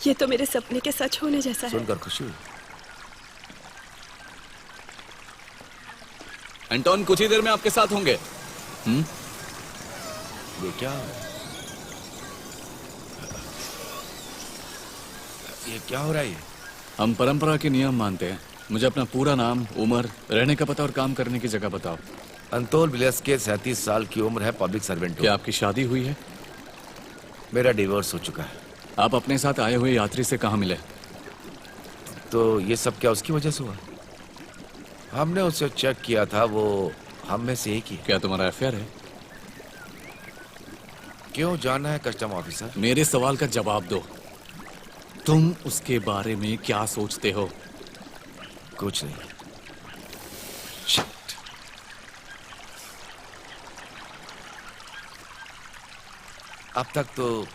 ये तो मेरे सपने के सच होने जैसा है। सुनकर खुशी हुई। एंटोन, कुछ ही देर में आपके साथ होंगे। ये क्या हो रहा है? हम परंपरा के नियम मानते हैं। मुझे अपना पूरा नाम, उम्र, रहने का पता और काम करने की जगह बताओ। अंतोल विलियर्स के 37 साल की उम्र है, पब्लिक सर्वेंट। क्या आपकी शादी हुई है? मेरा डिवोर्स हो चुका है। आप अपने साथ आए हुए यात्री से कहाँ मिले? तो ये सब क्या उसकी वजह से हुआ? हमने उसे चेक किया था, वो हम में से एक ही। क्या तुम्हारा अफेयर है? क्यों जानना है कस्टम ऑफिसर? मेरे सवाल का जवाब दो। तुम उसके बारे में क्या सोचते हो? कुछ नहीं। Shit. अब तक तो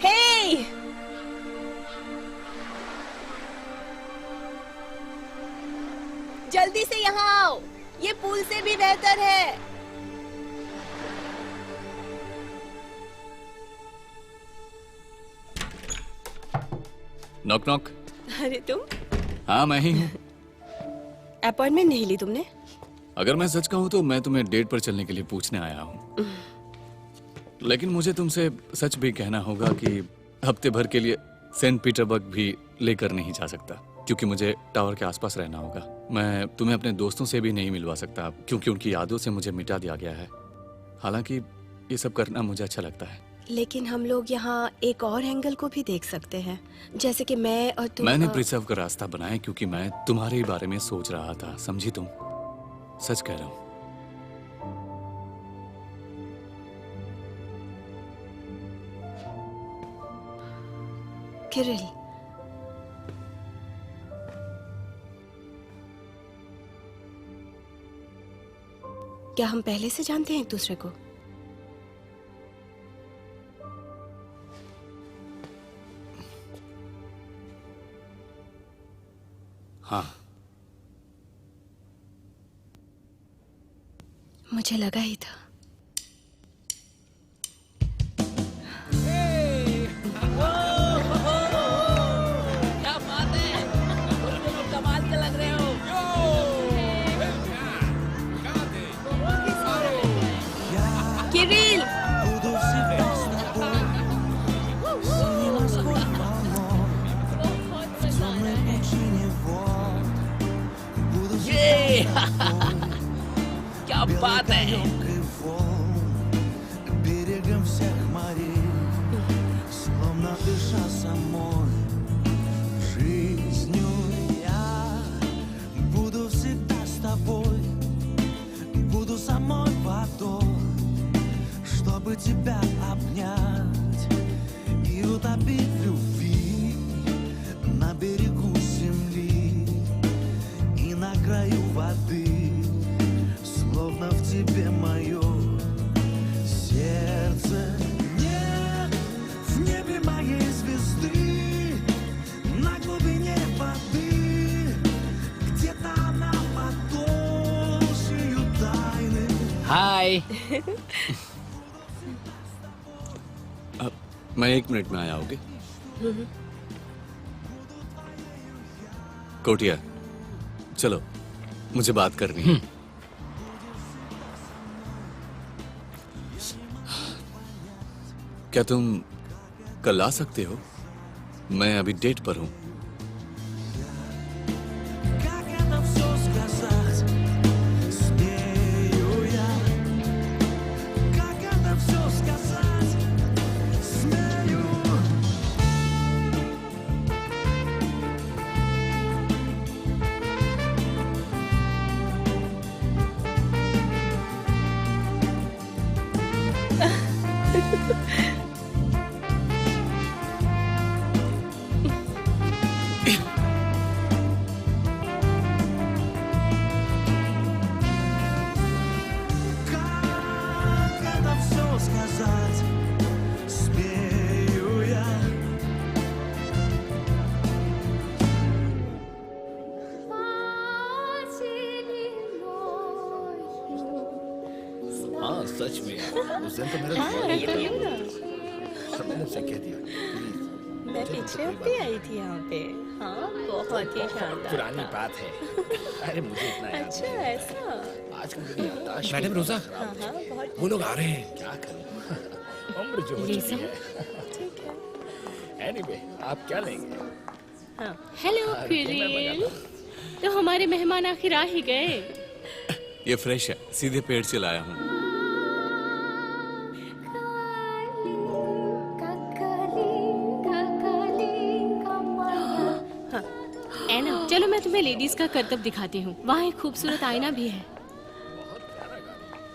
हे! जल्दी से यहाँ आओ, ये पुल से भी बेहतर है। Knock knock. अरे तुम? हाँ, मैं ही हूँ। अपॉइंटमेंट नहीं ली तुमने? अगर मैं सच कहूँ तो मैं तुम्हें डेट पर चलने के लिए पूछने आया हूँ। लेकिन मुझे तुमसे सच भी कहना होगा कि हफ्ते भर के लिए सेंट पीटर्सबर्ग भी लेकर नहीं जा सकता, क्योंकि मुझे टावर के आसपास रहना होगा। मैं तुम्हें अपने दोस्तों से भी नहीं मिलवा सकता, क्योंकि उनकी यादों से मुझे मिटा दिया गया है। हालांकि ये सब करना मुझे अच्छा लगता है। लेकिन हम लोग यहाँ एक और एंगल को भी देख सकते हैं, जैसे कि मैं और तुम। मैंने प्रिजर्व का रास्ता बनाया क्योंकि मैं तुम्हारे ही बारे में सोच रहा था, समझी तुम? सच कह रहा हूँ। किरिल, क्या हम पहले से जानते हैं एक दूसरे को? हाँ, मुझे लगा ही था। क्या बात है, तुम लोग कमाल के लग रहे हो। किरिल, ये क्या बात है। Берегом всех морей, словно дыша самой жизнью, я буду всегда с тобой, буду самой водой, чтобы тебя обнять и утопить в любви на берегу земли и на краю воды, словно в тебе мое сердце. Нет в небе моей звезды, на глубине воды, где-то она под толщею тайны. हाय। मैं 1 मिनट में आया होगे। कोटिया, चलो, मुझे बात करनी है। क्या तुम कल आ सकते हो? मैं अभी डेट पर हूँ। Как это все сказать, смею я. Как это все сказать, смею. Как это все сказать, смею я. हाँ सच में, उस दिन तो मेरा मैंने उसे कह दिया मैं पिछले हफ्ते आई थी यहाँ पे। हाँ, बहुत ही शानदार। पुरानी बात है। अरे मुझे इतना याद अच्छा, नहीं। ऐसा। आजकल मेरी याददाश्त मैडम रोजा, हाँ हाँ, बहुत। वो लोग आ रहे हैं। क्या करूं, उम्र जो हो चुकी है। ठीक है। एनीवे, आप क्या लेंगे? हाँ। हेलो मैं किरिल, तो हमारे मेहमान आखिर आ ही गए। ये फ्रेश है, सीधे पेड़ से लाया हूँ। एना, चलो मैं तुम्हें लेडीज का करतब दिखाती हूँ। वहाँ एक खूबसूरत आईना भी है।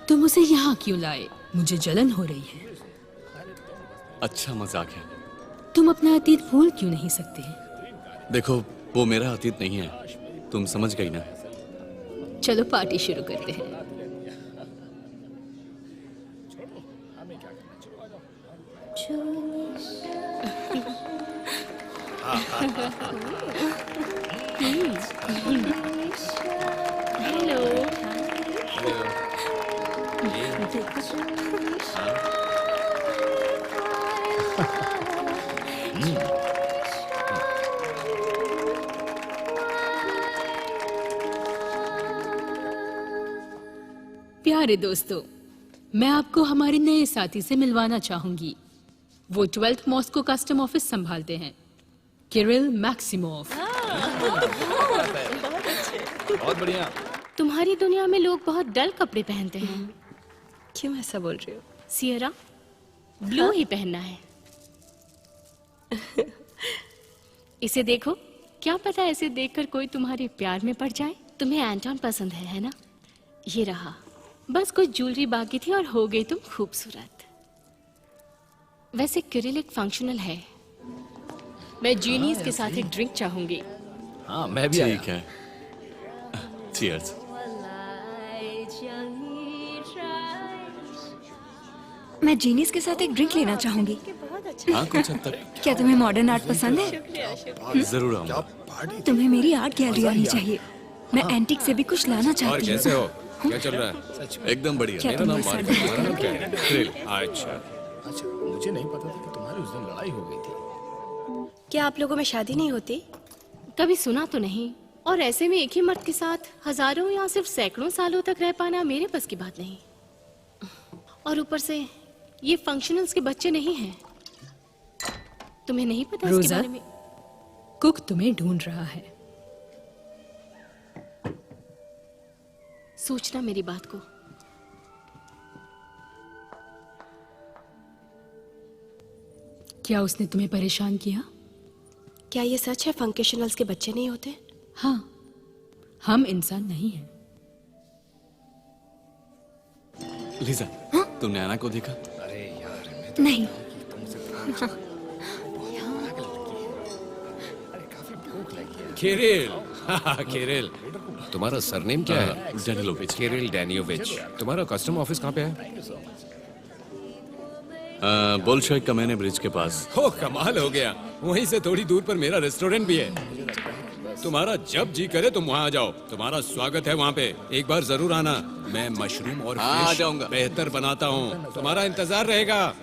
तुम उसे यहाँ क्यों लाए? मुझे जलन हो रही है। अच्छा मजाक है। तुम अपना अतीत भूल क्यों नहीं सकते? देखो, वो मेरा अतीत नहीं है, तुम समझ गई ना। चलो पार्टी शुरू करते हैं। हेलो। प्यारे दोस्तों, मैं आपको हमारे नए साथी से मिलवाना चाहूंगी। वो 12th मॉस्को कस्टम ऑफिस संभालते हैं, किरिल मैक्सिमोव। बहुत बढ़िया। तुम्हारी दुनिया में लोग बहुत डल कपड़े पहनते हैं। क्यों ऐसा बोल रही हो? सियरा, ब्लू ही पहनना है। इसे देखो, क्या पता ऐसे देखकर कोई तुम्हारे प्यार में पड़ जाए। तुम्हें एंटोन पसंद है ना? ये रहा, बस कुछ ज्वेलरी बाकी थी और हो गई तुम खूबसूरत। वैसे किरिल एक फंक्शनल है। मैं जीनियस के साथ एक ड्रिंक चाहूंगी। हाँ, मैं भी ठीक है। चीयर्स। मैं जीनियस के साथ एक ड्रिंक लेना चाहूंगी। हाँ, कुछ हद तक। क्या तुम्हें मॉडर्न आर्ट पसंद है? जरूर आऊंगा। तुम्हें मेरी आर्ट गैलरी आनी चाहिए। मैं एंटीक से भी कुछ लाना और चाहती कैसे हूँ। हो? क्या चल रहा है? एकदम बढ़िया। क्या मेरा तुम नाम मेरे साथ मार्क है। बात तुम्हारा नाम क्या करोगे? है? थ्रिल। अच्छा। अच्छा, मुझे नहीं पता था कि तुम्हारी उस दिन लड़ाई हो गई थी। क्या आप लोगों में शादी नहीं होती? कभी सुना तो नहीं। और ऐसे में एक ही मर्द के साथ हजारों या सिर्फ सैकड़ों सालों तक रह पाना मेरे बस की बात नहीं। और ऊपर से ये फंक्शनल्स के बच्चे नहीं हैं। तुम्हें नहीं पता इसके रोजा, बारे में? कुक तुम्हें ढूंढ रहा है। सोचना मेरी बात को। क्या उसने तुम्हें परेशान किया? क्या ये सच है फंक्शनल्स के बच्चे नहीं होते? हाँ, हम इंसान नहीं हैं। लीजा, तुमने आना को देखा? नहीं। किरिल। किरिल, तुम्हारा सरनेम क्या है? डैनिलोविच। किरिल डैनियोविच। तुम्हारा कस्टम ऑफिस कहाँ पे है? बोल्शेविक कमेने ब्रिज के पास। हो, कमाल हो गया। वहीं से थोड़ी दूर पर मेरा रेस्टोरेंट भी है। तुम्हारा जब जी करे तुम वहाँ आ जाओ। तुम्हारा स्वागत है वहाँ पे। एक बार जरूर आना। मैं मशरूम और हाँ, आ फिश जाऊंगा। बेहतर बनाता हूँ। तुम्हारा इंतजार रहेगा।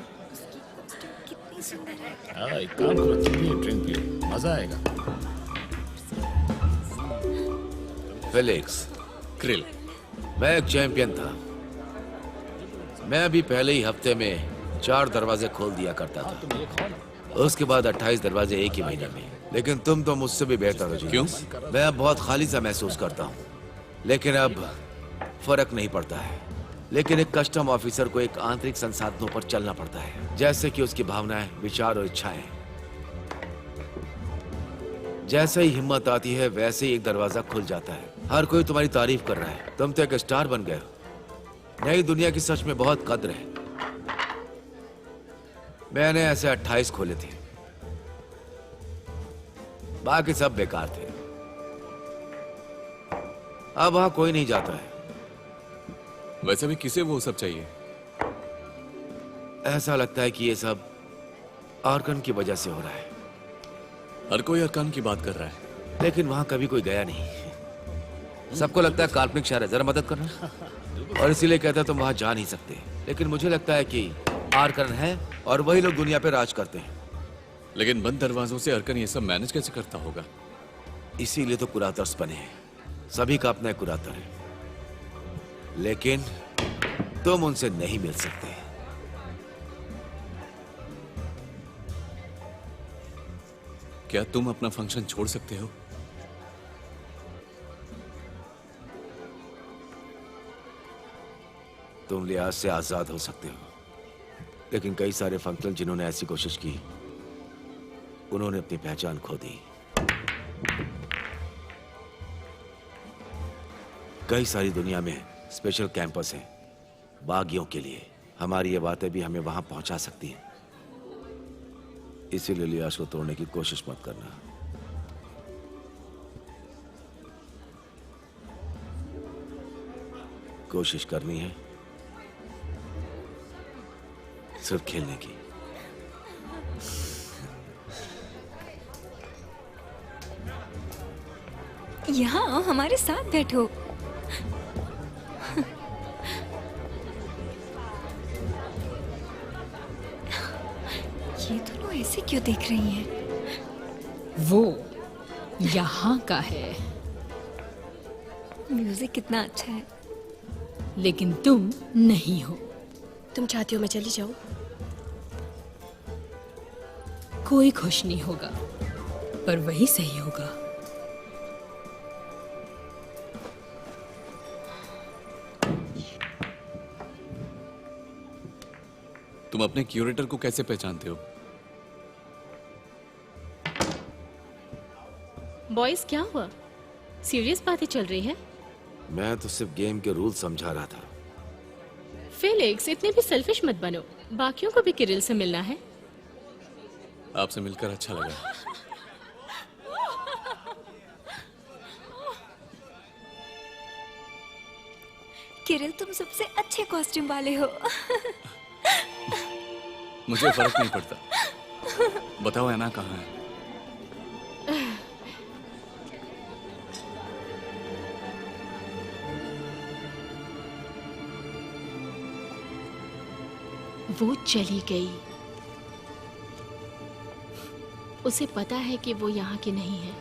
हाँ, एक काम करो, तुम भी ड्रिंक पियो, मजा आएगा। Felix, krill. मैं एक चैंपियन था। मैं अभी पहले ही हफ्ते में 4 दरवाजे खोल दिया करता था। उसके बाद 28 दरवाजे एक ही महीने में। लेकिन तुम तो मुझसे भी बेहतर हो। क्यों? मैं अब बहुत खाली सा महसूस करता हूँ, लेकिन अब फर्क नहीं पड़ता है। लेकिन एक कस्टम ऑफिसर को एक आंतरिक संसाधनों पर चलना पड़ता है, जैसे कि उसकी भावनाएं, विचार और इच्छाएं। जैसे ही हिम्मत आती है वैसे ही एक दरवाजा खुल जाता है। हर कोई तुम्हारी तारीफ कर रहा है। तुम तो एक स्टार बन गए हो। नई दुनिया की सच में बहुत कद्र है। मैंने ऐसे 28 खोले थे, बाकी सब बेकार थे। अब वहां कोई नहीं जाता है। वैसे भी किसे वो सब चाहिए? ऐसा लगता है कि ये सब आर्कन की वजह से हो रहा है। हर कोई अरकान की बात कर रहा है, लेकिन वहां कभी कोई गया नहीं। सबको लगता है काल्पनिक शहर है, जरा मदद करना। और इसीलिए कहते हैं तुम वहां जा नहीं सकते। लेकिन मुझे लगता है कि आर्कन है और वही लोग दुनिया पे राज करते हैं। लेकिन बंद दरवाजों से अरकन ये सब मैनेज कैसे करता होगा? इसीलिए तो कुरातर्स बने हैं। सभी का अपना एक कुरातर है, लेकिन तुम उनसे नहीं मिल सकते। क्या तुम अपना फंक्शन छोड़ सकते हो? तुम लिहाज से आजाद हो सकते हो, लेकिन कई सारे फंक्शन जिन्होंने ऐसी कोशिश की, उन्होंने अपनी पहचान खो दी। कई सारी दुनिया में स्पेशल कैंपस हैं बागियों के लिए। हमारी ये बातें भी हमें वहां पहुंचा सकती हैं। इसीलिए लिहाज को तोड़ने की कोशिश मत करना। कोशिश करनी है सिर्फ खेलने की। यहाँ आओ, हमारे साथ बैठो। ये दोनों ऐसे क्यों देख रही हैं? वो यहाँ का है, म्यूजिक कितना अच्छा है। लेकिन तुम नहीं हो। तुम चाहती हो मैं चली जाऊं? कोई खुश नहीं होगा, पर वही सही होगा। तुम अपने क्यूरेटर को कैसे पहचानते हो? बॉयज क्या हुआ? सीरियस बातें चल रही है? मैं तो सिर्फ गेम के रूल समझा रहा था। फेलिक्स, इतने भी सेल्फिश मत बनो। बाकियों को भी किरिल से मिलना है। आपसे मिलकर अच्छा लगा। किरिल, तुम सबसे अच्छे कॉस्ट्यूम वाले हो। मुझे फर्क नहीं पड़ता। बताओ एना कहाँ है? वो चली गई। उसे पता है कि वो यहाँ की नहीं है।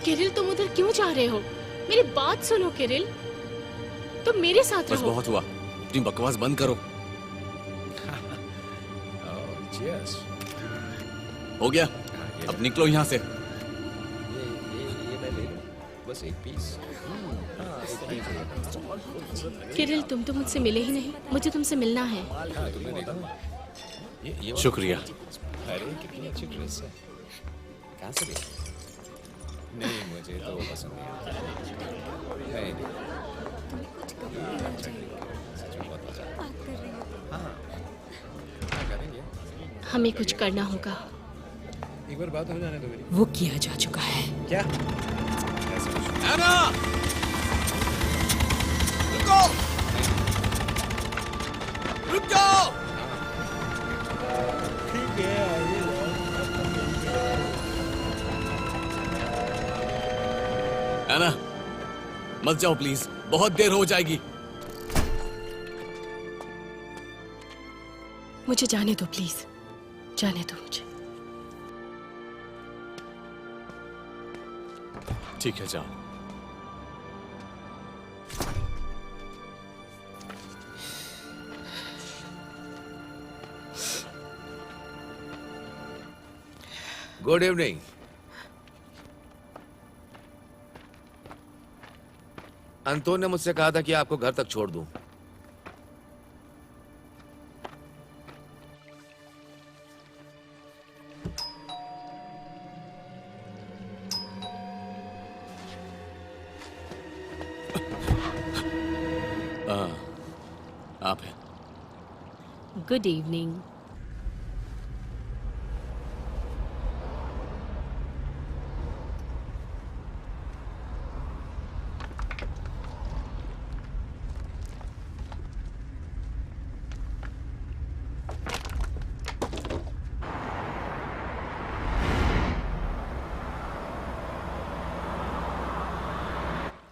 किरिल, तुम उधर क्यों जा रहे हो? मेरी बात सुनो किरिल, तुम मेरे साथ बस रहो। बहुत हुआ, अपनी बकवास बंद करो। Cheers. हो गया, अब निकलो यहाँ से। ये मैं ले लूं, बस एक पीस। किरिल, तुम तो मुझसे मिले ही नहीं। मुझे तुमसे मिलना है। तुमने देखा? ये शुक्रिया। अरे कितनी अच्छी ड्रेस है। कहाँ से देखी? नहीं, मुझे तो पसंद नहीं आता। नहीं नहीं। सच में बहुत मजा आया। हाँ, क्या करेंगे? हमें कुछ करना होगा। एक बार बात हो जाने दो मेरी। वो किया जा चुका है। क्या? एना! रुको! रुक जाओ! ठीक है, आइए। एना, मत जाओ प्लीज, बहुत देर हो जाएगी। मुझे जाने दो प्लीज, जाने दो मुझे। ठीक है, जाओ। Good evening. अंतोन ने मुझसे कहा था कि आपको घर तक छोड़ दूं। आप हैं? Good evening.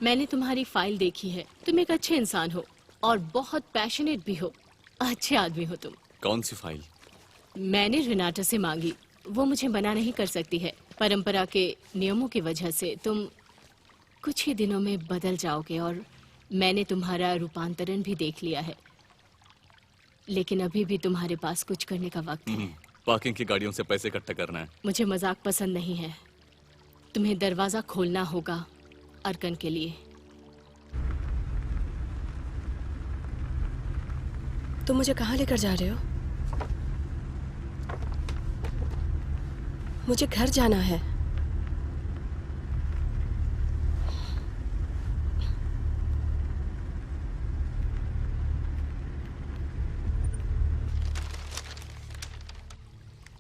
मैंने तुम्हारी फाइल देखी है। तुम एक अच्छे इंसान हो और बहुत पैशनेट भी हो। अच्छे आदमी हो तुम। कौन सी फाइल? मैंने रिनाटा से मांगी, वो मुझे मना नहीं कर सकती है। परंपरा के नियमों की वजह से तुम कुछ ही दिनों में बदल जाओगे और मैंने तुम्हारा रूपांतरण भी देख लिया है। लेकिन अभी भी तुम्हारे पास कुछ करने का वक्त है। पार्किंग की गाड़ियों से पैसे इकट्ठा करना है। मुझे मजाक पसंद नहीं है। तुम्हें दरवाजा खोलना होगा अर्कन के लिए। तुम मुझे कहाँ लेकर जा रहे हो? मुझे घर जाना है।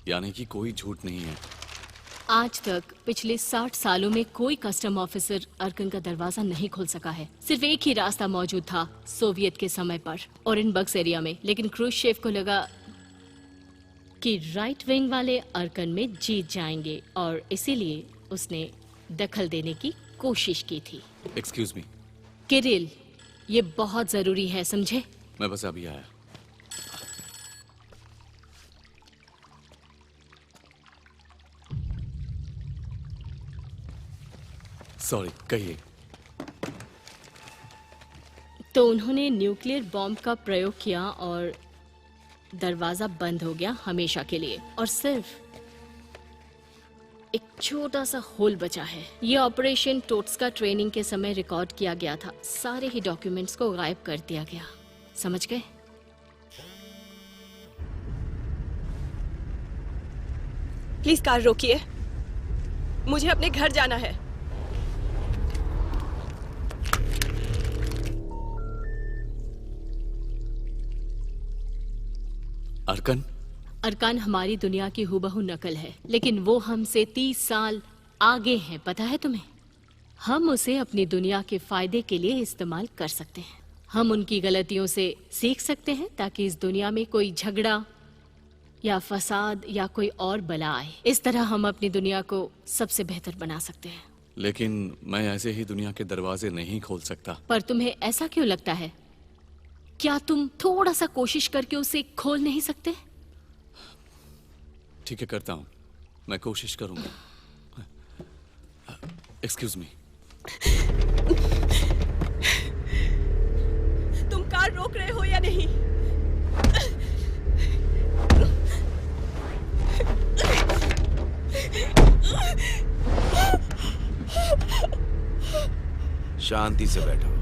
यानी कि कोई झूठ नहीं है। आज तक पिछले 60 सालों में कोई कस्टम ऑफिसर अर्कन का दरवाजा नहीं खोल सका है। सिर्फ एक ही रास्ता मौजूद था सोवियत के समय पर और इन बक्स एरिया में। लेकिन क्रूश्चेव को लगा कि राइट विंग वाले अर्कन में जीत जाएंगे और इसीलिए उसने दखल देने की कोशिश की थी। Excuse me. किरिल, ये बहुत जरूरी है, समझे? मैं बस अभी आया। सॉरी, कहिए। तो उन्होंने न्यूक्लियर बॉम्ब का प्रयोग किया और दरवाजा बंद हो गया हमेशा के लिए, और सिर्फ एक छोटा सा होल बचा है। ये ऑपरेशन टोट्सका ट्रेनिंग के समय रिकॉर्ड किया गया था। सारे ही डॉक्यूमेंट्स को गायब कर दिया गया। समझ गए? प्लीज कार रोकिए, मुझे अपने घर जाना है। अरकन? अरकान हमारी दुनिया की हूबहू नकल है, लेकिन वो हमसे 30 साल आगे हैं, पता है तुम्हें? हम उसे अपनी दुनिया के फायदे के लिए इस्तेमाल कर सकते हैं। हम उनकी गलतियों से सीख सकते हैं ताकि इस दुनिया में कोई झगड़ा या फसाद या कोई और बला आए। इस तरह हम अपनी दुनिया को सबसे बेहतर बना सकते हैं। लेकिन मैं ऐसे ही दुनिया के दरवाजे नहीं खोल सकता। पर तुम्हें ऐसा क्यों लगता है? क्या तुम थोड़ा सा कोशिश करके उसे खोल नहीं सकते? ठीक है, करता हूँ, मैं कोशिश करूंगा। Excuse me. तुम कार रोक रहे हो या नहीं? शांति से बैठो।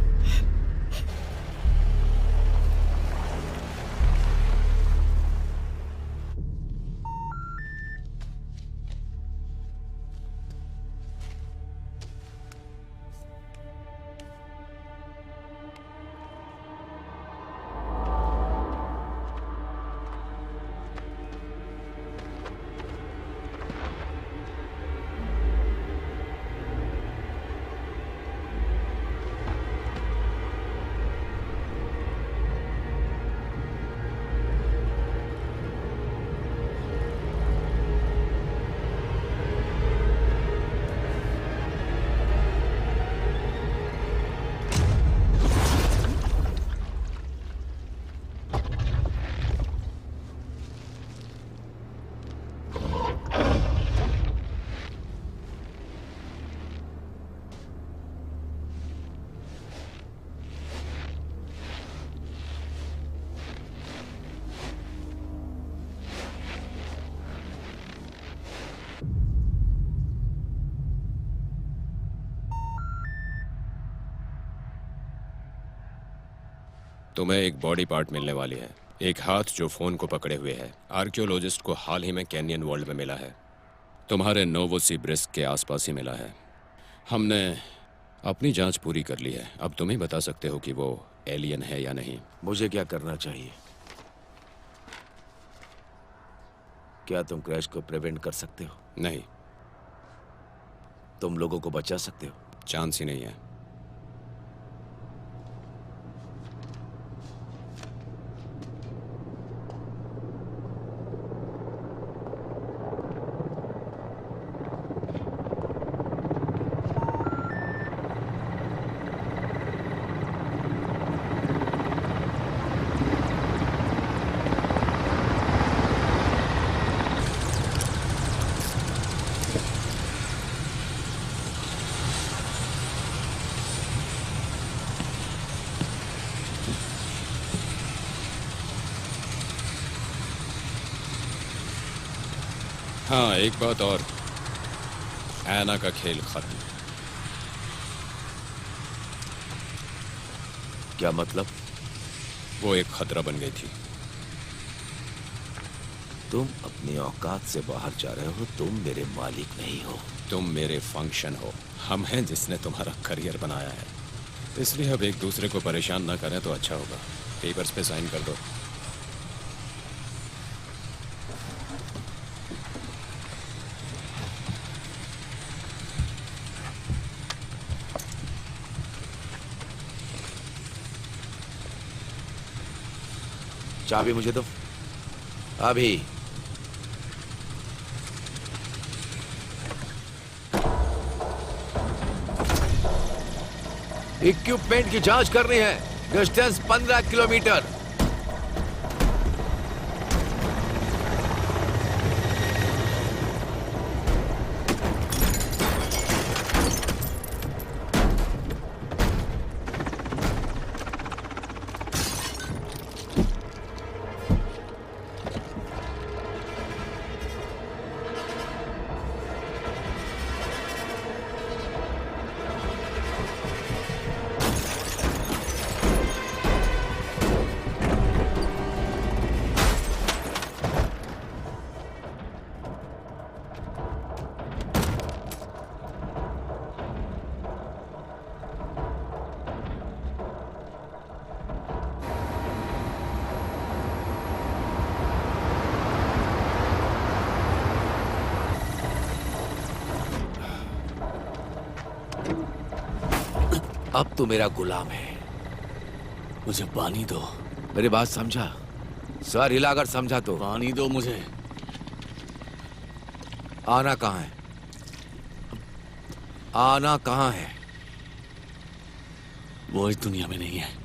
तुम्हें एक बॉडी पार्ट मिलने वाली है, एक हाथ जो फोन को पकड़े हुए है। आर्कियोलॉजिस्ट को हाल ही में कैनियन वर्ल्ड में मिला है। तुम्हारे नोवोसिबिर्स्क के आसपास ही मिला है। हमने अपनी जांच पूरी कर ली है। अब तुम ही बता सकते हो कि वो एलियन है या नहीं। मुझे क्या करना चाहिए? क्या तुम क्रैश को प्रिवेंट कर सकते हो? नहीं। तुम लोगों को बचा सकते हो? चांस ही नहीं है। हाँ, एक बात और, ऐना का खेल खत्म। क्या मतलब? वो एक खतरा बन गई थी। तुम अपनी औकात से बाहर जा रहे हो। तुम मेरे मालिक नहीं हो। तुम मेरे फंक्शन हो। हम हैं जिसने तुम्हारा करियर बनाया है, इसलिए अब एक दूसरे को परेशान ना करें तो अच्छा होगा। पेपर्स पे साइन कर दो। चाबी मुझे दो अभी। इक्विपमेंट की जांच करनी है। Distance 15 kilometre. अब तू मेरा गुलाम है। मुझे पानी दो। मेरी बात समझा? सर हिलाकर समझा तो। पानी दो मुझे। आना कहाँ है? आना कहाँ है? वो इस दुनिया में नहीं है।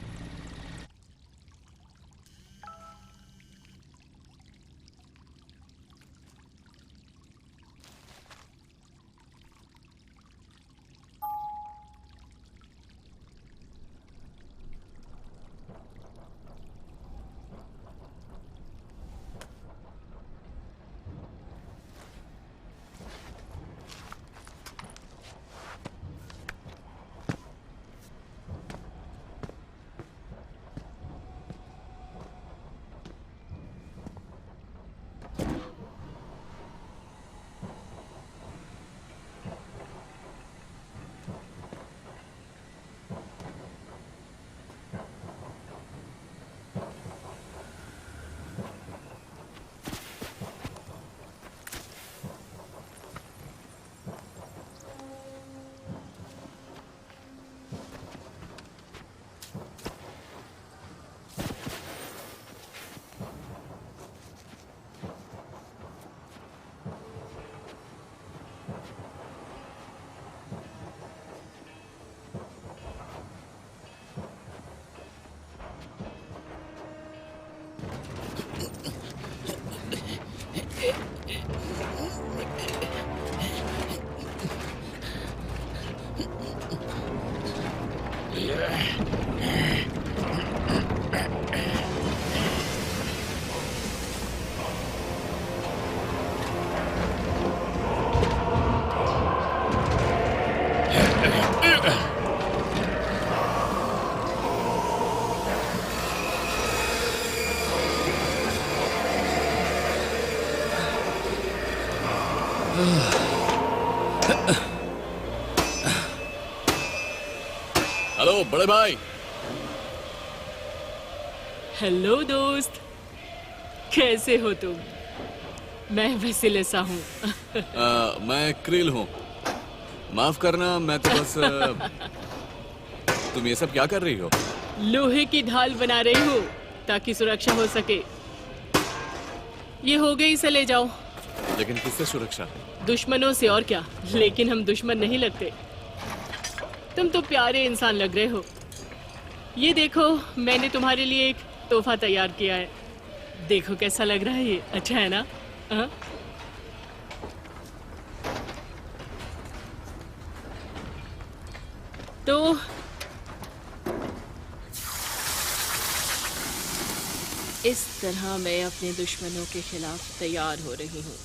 हेलो बड़े भाई। हेलो दोस्त, कैसे हो तुम? मैं वसीलेसा हूँ। मैं क्रिल हूँ। माफ करना, मैं तो बस तुम ये सब क्या कर रही हो? लोहे की ढाल बना रही हूँ ताकि सुरक्षा हो सके। ये हो गई, इसे ले जाओ। लेकिन किससे सुरक्षा? दुश्मनों से, और क्या। लेकिन हम दुश्मन नहीं लगते। तुम तो प्यारे इंसान लग रहे हो। ये देखो, मैंने तुम्हारे लिए एक तोहफा तैयार किया है। देखो कैसा लग रहा है ये, अच्छा है ना? हाँ? तो इस तरह मैं अपने दुश्मनों के खिलाफ तैयार हो रही हूँ।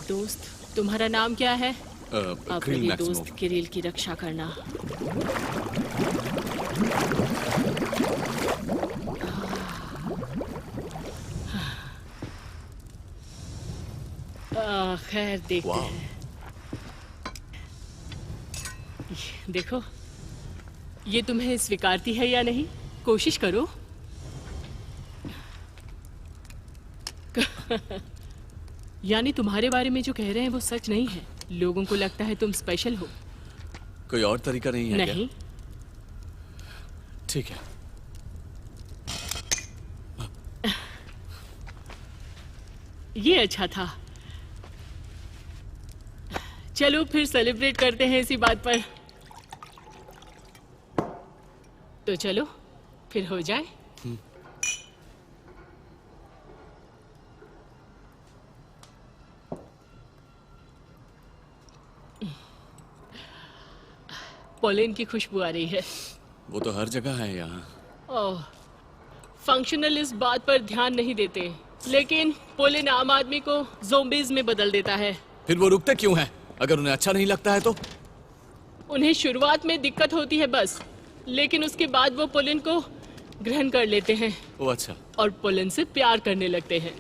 दोस्त, तुम्हारा नाम क्या है? आप मेरे दोस्त किरिल की रक्षा करना। खैर देखते हैं। देखो, ये तुम्हें स्वीकारती है या नहीं? कोशिश करो। यानी तुम्हारे बारे में जो कह रहे हैं वो सच नहीं है। लोगों को लगता है तुम स्पेशल हो। कोई और तरीका नहीं है? नहीं। ठीक है। ये अच्छा था। चलो फिर सेलिब्रेट करते हैं इसी बात पर। तो चलो फिर हो जाए। पोलेन की खुशबू आ रही है। वो तो हर जगह है यहाँ। ओह, फंक्शनल इस बात पर ध्यान नहीं देते, लेकिन पोलेन आम आदमी को ज़ोंबीज में बदल देता है। फिर वो रुकते क्यों हैं? अगर उन्हें अच्छा नहीं लगता है तो? उन्हें शुरुआत में दिक्कत होती है बस, लेकिन उसके बाद वो पोलेन को ग्रहण कर लेते हैं। ओ अच्छा। और पोलेन से प्यार करने लगते हैं।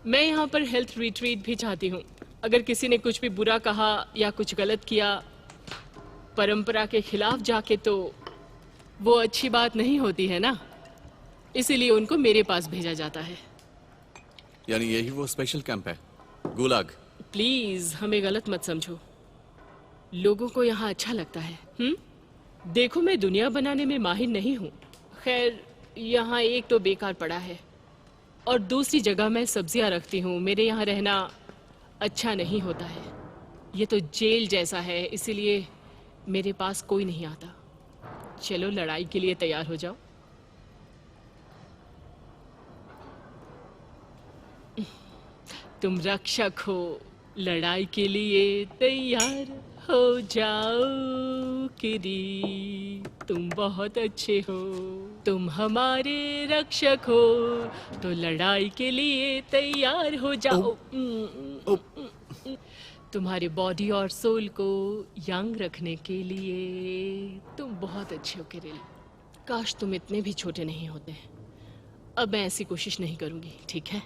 मैं यहाँ पर हेल्थ रिट्रीट भी चाहती हूँ। अगर किसी ने कुछ भी बुरा कहा या कुछ गलत किया परंपरा के खिलाफ जाके, तो वो अच्छी बात नहीं होती है ना। इसीलिए उनको मेरे पास भेजा जाता है। यानी यही वो स्पेशल कैंप है? गुलाग। प्लीज हमें गलत मत समझो। लोगों को यहाँ अच्छा लगता है। देखो, मैं दुनिया बनाने में माहिर नहीं हूँ। खैर, यहाँ एक तो बेकार पड़ा है और दूसरी जगह मैं सब्जियाँ रखती हूँ। मेरे यहाँ रहना अच्छा नहीं होता है। ये तो जेल जैसा है, इसीलिए मेरे पास कोई नहीं आता। चलो लड़ाई के लिए तैयार हो जाओ। तुम रक्षक हो, लड़ाई के लिए तैयार हो जाओ किरी। तुम बहुत अच्छे हो, तुम हमारे रक्षक हो, तो लड़ाई के लिए तैयार हो जाओ। तुम्हारे बॉडी और सोल को यंग रखने के लिए तुम बहुत अच्छे हो किरिल। काश तुम इतने भी छोटे नहीं होते। अब मैं ऐसी कोशिश नहीं करूंगी, ठीक है?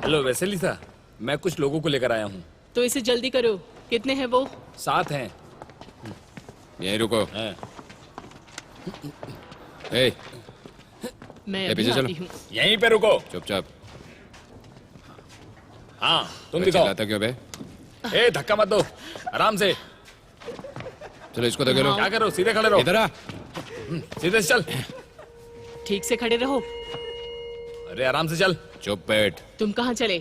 हेलो वेसेलिसा, मैं कुछ लोगों को लेकर आया हूँ। तो इसे जल्दी करो। कितने हैं वो? 7 हैं। यहीं रुको। मैं अभी आती हूँ। यहीं पे रुको। चुपचाप। हाँ, तुम दिखाओ। चिल्लाता क्यों बे? धक्का मत दो, आराम से। चलो इसको धक्के लो। क्या करो, सीधे खड़े रहो। इधर आ। सीधे से चल। ठीक से खड़े रहो। अरे आराम से चल। चुप बैठ। तुम कहाँ चले?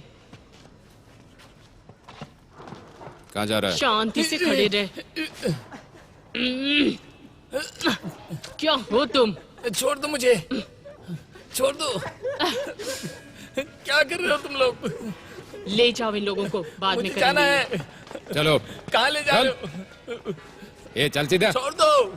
कहाँ जा रहा है? शांति से खड़े रहे। क्या हो तुम? छोड़ दो मुझे, छोड़ दो। क्या कर रहे हो तुम लोग? ले जाओ इन लोगों को, बाद में मुझे जाना करेंगे। है। चलो। कहाँ ले जा रहे हो? ये चल सीधा। छोड़ दो।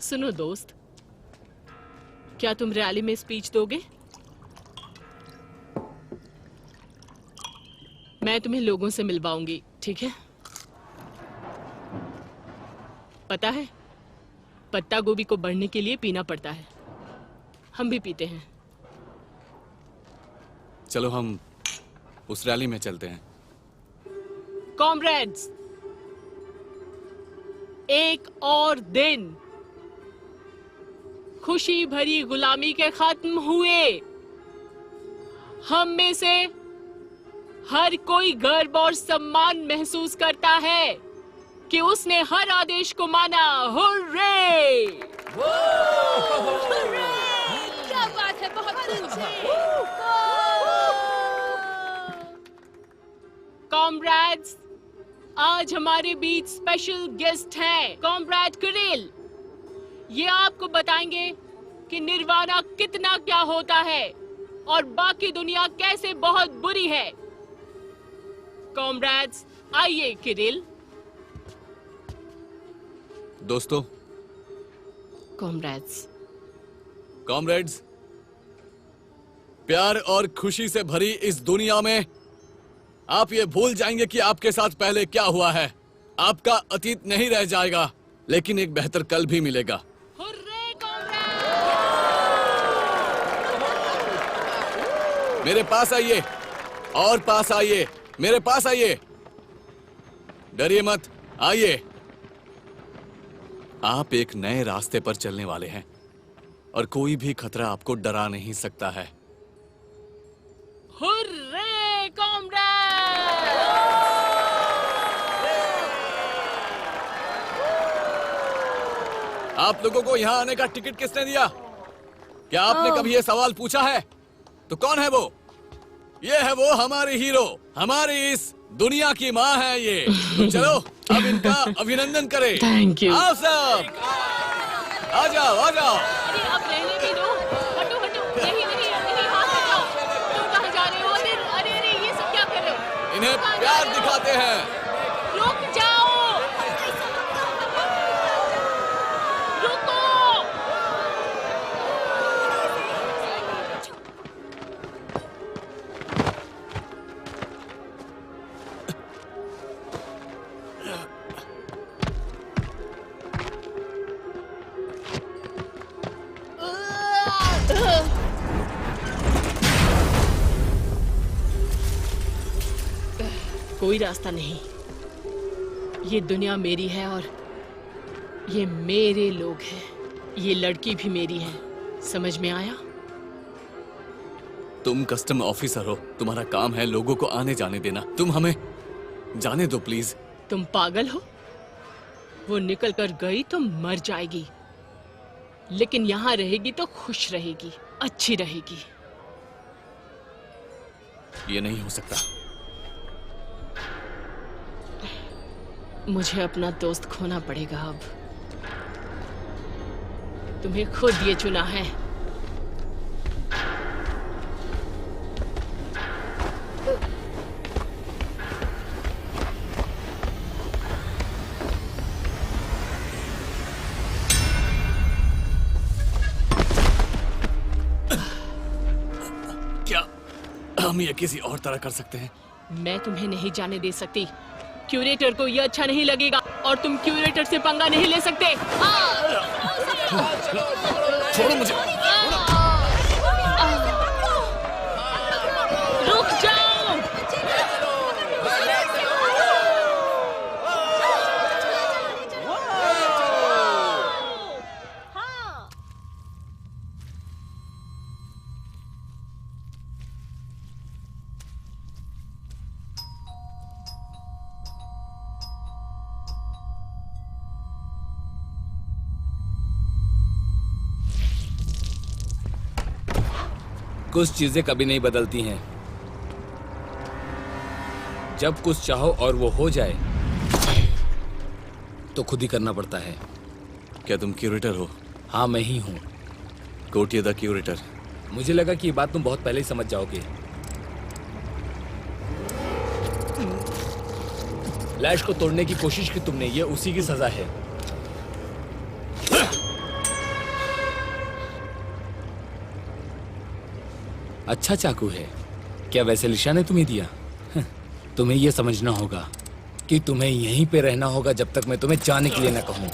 सुनो दोस्त, क्या तुम रैली में स्पीच दोगे? मैं तुम्हें लोगों से मिलवाऊंगी, ठीक है? पता है, पत्ता गोभी को बढ़ने के लिए पीना पड़ता है। हम भी पीते हैं। चलो हम उस रैली में चलते हैं। कॉमरेड्स, एक और दिन खुशी भरी गुलामी के खत्म हुए। हम में से हर कोई गर्व और सम्मान महसूस करता है कि उसने हर आदेश को माना। हुर्रे! क्या बात है, बहुत अच्छे। कॉमरेड्स, आज हमारे बीच स्पेशल गेस्ट हैं, कॉमरेड किरिल। ये आपको बताएंगे कि निर्वाणा कितना क्या होता है और बाकी दुनिया कैसे बहुत बुरी है। कॉमरेड्स, आइए किरिल। दोस्तों, कॉमरेड्स, कॉमरेड्स, प्यार और खुशी से भरी इस दुनिया में आप ये भूल जाएंगे कि आपके साथ पहले क्या हुआ है। आपका अतीत नहीं रह जाएगा, लेकिन एक बेहतर कल भी मिलेगा। मेरे पास आइए और पास आइए, मेरे पास आइए। डरिए मत, आइए। आप एक नए रास्ते पर चलने वाले हैं और कोई भी खतरा आपको डरा नहीं सकता है। Hurray comrade! आप लोगों को यहाँ आने का टिकट किसने दिया? क्या आपने कभी ये सवाल पूछा है? तो कौन है वो? ये है वो हमारी हीरो, हमारी इस दुनिया की माँ है ये। तो चलो अब इनका अभिनंदन करें। Thank you. आओ सब, आ जाओ, आ जाओ। अरे अब रहने भी दो। हटो हटो, नहीं नहीं नहीं, हाथ हटाओ। तुम कहाँ जा रहे हो? अरे अरे अरे, ये सब क्या कर रहे हो? इन्हें प्यार दिखाते हैं। रुक जाओ, रुको। कोई रास्ता नहीं। ये दुनिया मेरी है और ये मेरे लोग हैं। ये लड़की भी मेरी है। समझ में आया? तुम कस्टम ऑफिसर हो, तुम्हारा काम है लोगों को आने जाने देना। तुम हमें जाने दो प्लीज। तुम पागल हो? वो निकल कर गई तो मर जाएगी, लेकिन यहाँ रहेगी तो खुश रहेगी, अच्छी रहेगी। ये नहीं हो सकता। मुझे अपना दोस्त खोना पड़ेगा अब। तुम्हें खुद ये चुना है। क्या हम ये किसी और तरह कर सकते हैं? मैं तुम्हें नहीं जाने दे सकती। क्यूरेटर को ये अच्छा नहीं लगेगा और तुम क्यूरेटर से पंगा नहीं ले सकते। छोड़ो मुझे। रुक जाओ। कुछ चीजें कभी नहीं बदलती हैं। जब कुछ चाहो और वो हो जाए तो खुद ही करना पड़ता है। क्या तुम क्यूरेटर हो? हाँ, मैं ही हूँ। कोटिया द क्यूरेटर। मुझे लगा कि ये बात तुम बहुत पहले ही समझ जाओगे। लैश को तोड़ने की कोशिश की तुमने, ये उसी की सजा है। अच्छा चाकू है। क्या वैसे लिशा ने तुम्हें दिया? तुम्हें यह समझना होगा कि तुम्हें यहीं पे रहना होगा जब तक मैं तुम्हें जाने के लिए ना कहूं।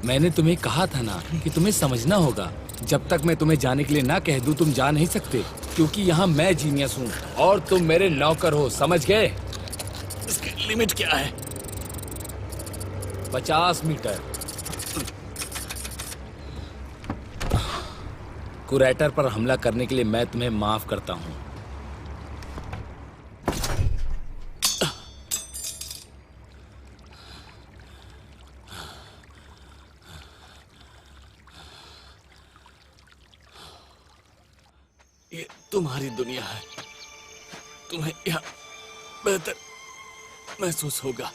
मैंने तुम्हें कहा था ना कि तुम्हें समझना होगा। जब तक मैं तुम्हें जाने के लिए ना कह दूं तुम जा नहीं सकते, क्योंकि यहाँ मैं जीनियस हूँ और तुम मेरे नौकर हो। समझ गए? इसकी लिमिट क्या है? 50 मीटर। कुरेटर पर हमला करने के लिए मैं तुम्हें माफ करता हूं। ये तुम्हारी दुनिया है। तुम्हें यहाँ बेहतर महसूस होगा।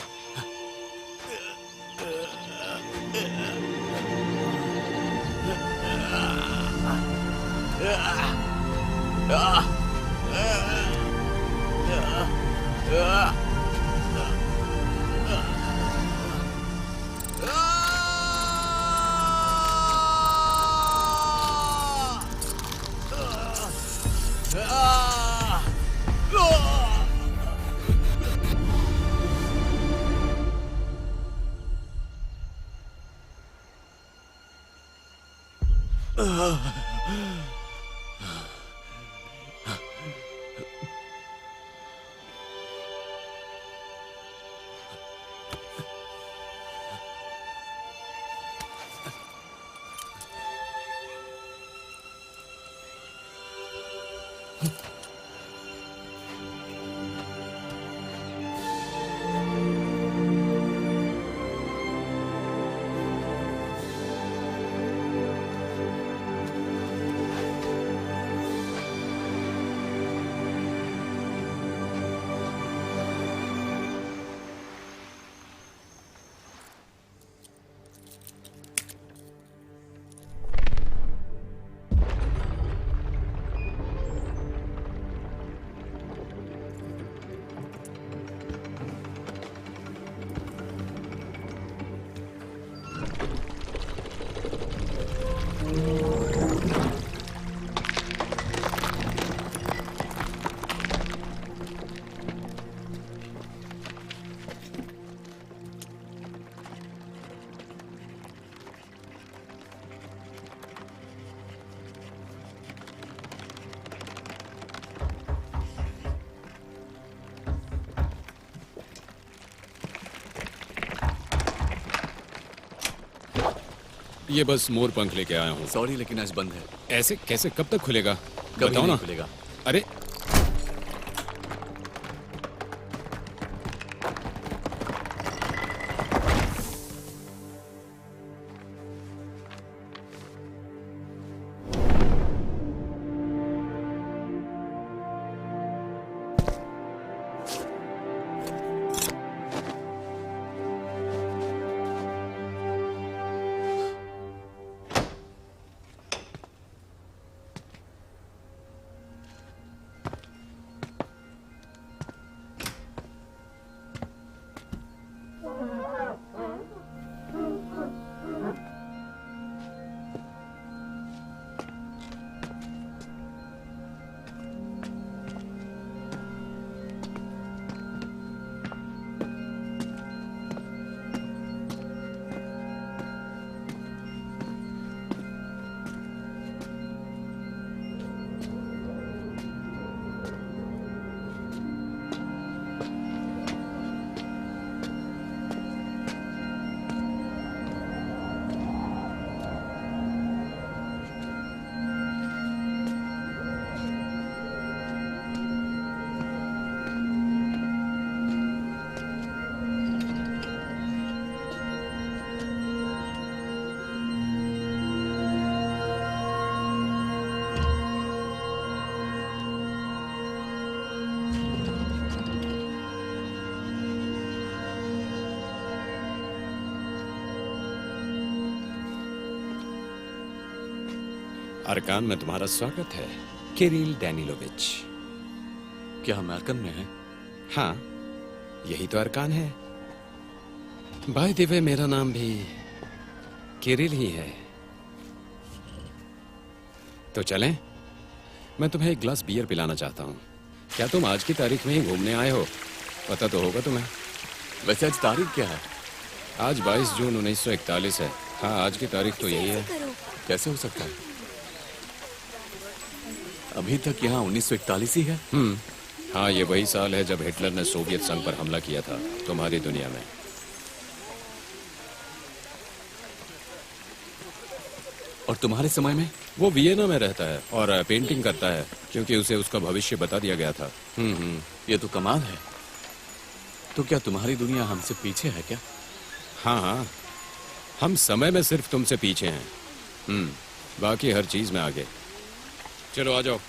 ये बस मोर पंख लेके आया हूँ। सॉरी लेकिन आज बंद है। ऐसे कैसे, कब तक खुलेगा? कभी बताओ नहीं ना। खुलेगा। अरे अरकान में तुम्हारा स्वागत है, किरिल डैनिलोविच। क्या हम अरकान में हैं? हाँ, यही तो अरकान है। बाय द वे, मेरा नाम भी किरिल ही है। तो चलें? मैं तुम्हें एक ग्लास बियर पिलाना चाहता हूँ। क्या तुम आज की तारीख में ही घूमने आए हो? पता तो होगा तुम्हें। वैसे आज तारीख क्या है? आज 22 जून 1941 है। हाँ, आज की तारीख तो यही है। कैसे हो सकता है? अभी तक यहाँ 1941 ही है। हाँ, ये वही साल है जब हिटलर ने सोवियत संघ पर हमला किया था तुम्हारी दुनिया में। और तुम्हारे समय में? वो वियना में रहता है और पेंटिंग करता है, क्योंकि उसे उसका भविष्य बता दिया गया था। ये तो कमाल है। तो क्या तुम्हारी दुनिया हमसे पीछे है क्या? हाँ हाँ, हम समय में सिर्फ तुमसे पीछे हैं। बाकी हर चीज में आगे। चलो आ जाओ।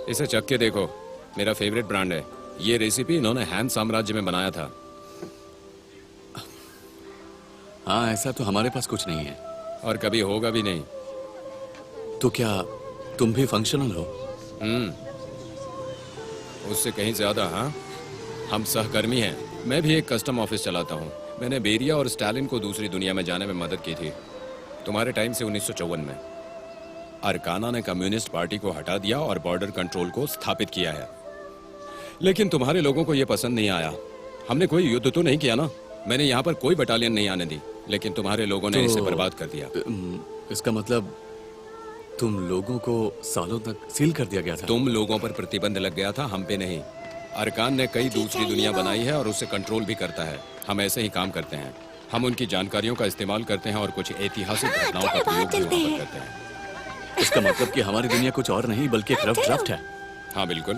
इसे चख के देखो, मेरा फेवरेट ब्रांड है। ये रेसिपी इन्होंने हैन साम्राज्य में बनाया था। हाँ, ऐसा तो हमारे पास कुछ नहीं है और कभी होगा भी नहीं। तो क्या तुम भी फंक्शनल हो? उससे कहीं ज्यादा। हाँ, हम सहकर्मी हैं। मैं भी एक कस्टम ऑफिस चलाता हूँ। मैंने बेरिया और स्टालिन को दूसरी दुनिया में जाने में मदद की थी, तुम्हारे टाइम से 1954 में। अरकाना ने कम्युनिस्ट पार्टी को हटा दिया और बॉर्डर कंट्रोल को स्थापित किया है। लेकिन तुम्हारे लोगों को यह पसंद नहीं आया। हमने कोई युद्ध तो नहीं किया ना। मैंने यहाँ पर कोई बटालियन नहीं आने दी, लेकिन तुम्हारे लोगों ने इसे बर्बाद कर दिया। इसका मतलब तुम लोगों को सालों तक सील कर दिया गया था? तुम लोगों पर प्रतिबंध लग गया था, हम पे नहीं। अरकान ने कई दूसरी दुनिया बनाई है और उसे कंट्रोल भी करता है। हम ऐसे ही काम करते हैं। हम उनकी जानकारियों का इस्तेमाल करते हैं और कुछ ऐतिहासिक घटनाओं का प्रयोग भी वहाँ पर करते हैं। इसका मतलब कि हमारी दुनिया कुछ और नहीं बल्कि एक रफ ड्राफ्ट है। हाँ बिल्कुल,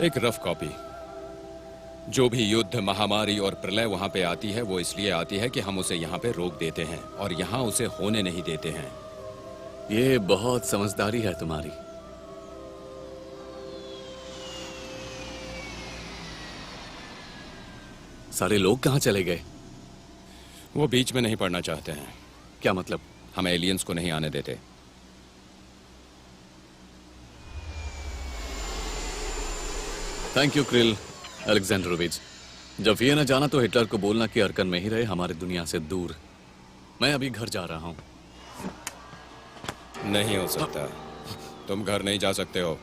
एक रफ कॉपी। जो भी युद्ध, महामारी और प्रलय वहाँ पे आती है, वो इसलिए आती है कि हम उसे यहाँ पे रोक देते हैं और यहाँ उसे होने नहीं देते हैं। ये बहुत समझदारी है तुम्हारी। सारे लोग कहाँ चले गए? वो बीच में नहीं पढ़ना चाहते हैं। क्या मतलब? हम एलियंस को नहीं आने देते। Thank you krill Alexandrovich. जब वियना जाना तो हिटलर को बोलना कि अरकन में ही रहे, हमारी दुनिया से दूर। मैं अभी घर जा रहा हूँ। नहीं हो सकता, तुम घर नहीं जा सकते हो।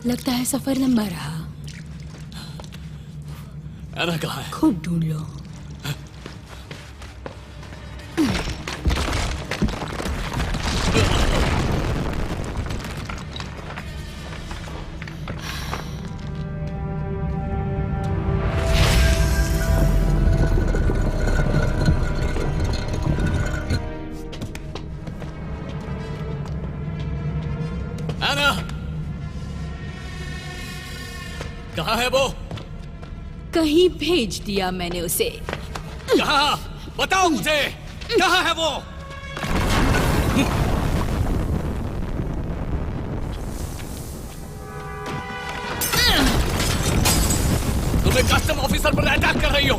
लगता है सफर लंबा रहा। एना कहाँ है? खूब ढूंढ लो। एना कहाँ है वो? कहीं भेज दिया मैंने उसे। कहाँ? बताओ मुझे, कहाँ है वो? तुम एक कस्टम ऑफिसर पर अटैक कर रही हो।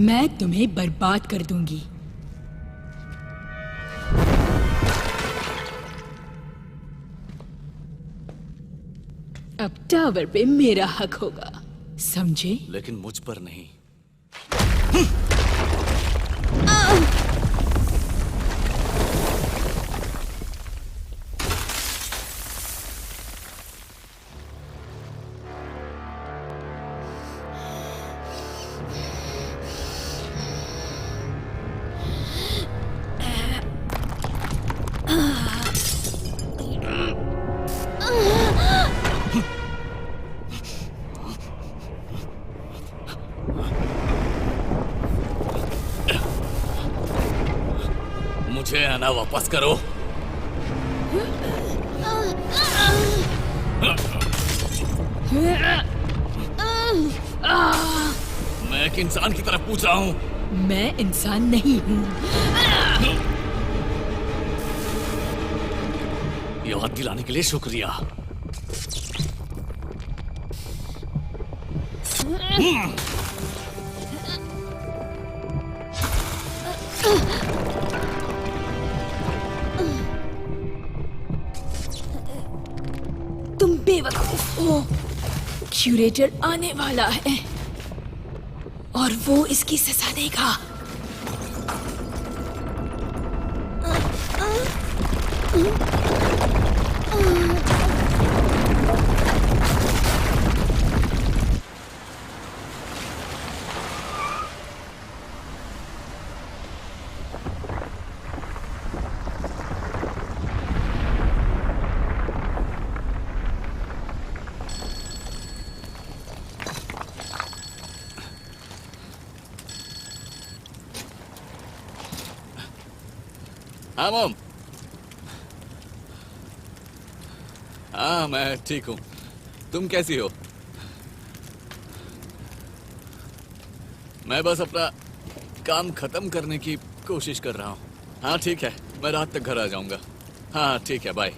मैं तुम्हें बर्बाद कर दूंगी। अब टावर पे मेरा हक होगा, समझे? लेकिन मुझ पर नहीं। मुझे आना वापस करो। मैं एक इंसान की तरफ पूछ रहा हूँ। मैं इंसान नहीं हूँ। याद दिलाने के लिए शुक्रिया। तुम बेवकूफ हो। क्यूरेटर आने वाला है और वो इसकी सजा देगा। हाँ मॉम। हाँ मैं ठीक हूँ। तुम कैसी हो? मैं बस अपना काम खत्म करने की कोशिश कर रहा हूँ। हाँ ठीक है, मैं रात तक घर आ जाऊंगा। हाँ ठीक है, बाय।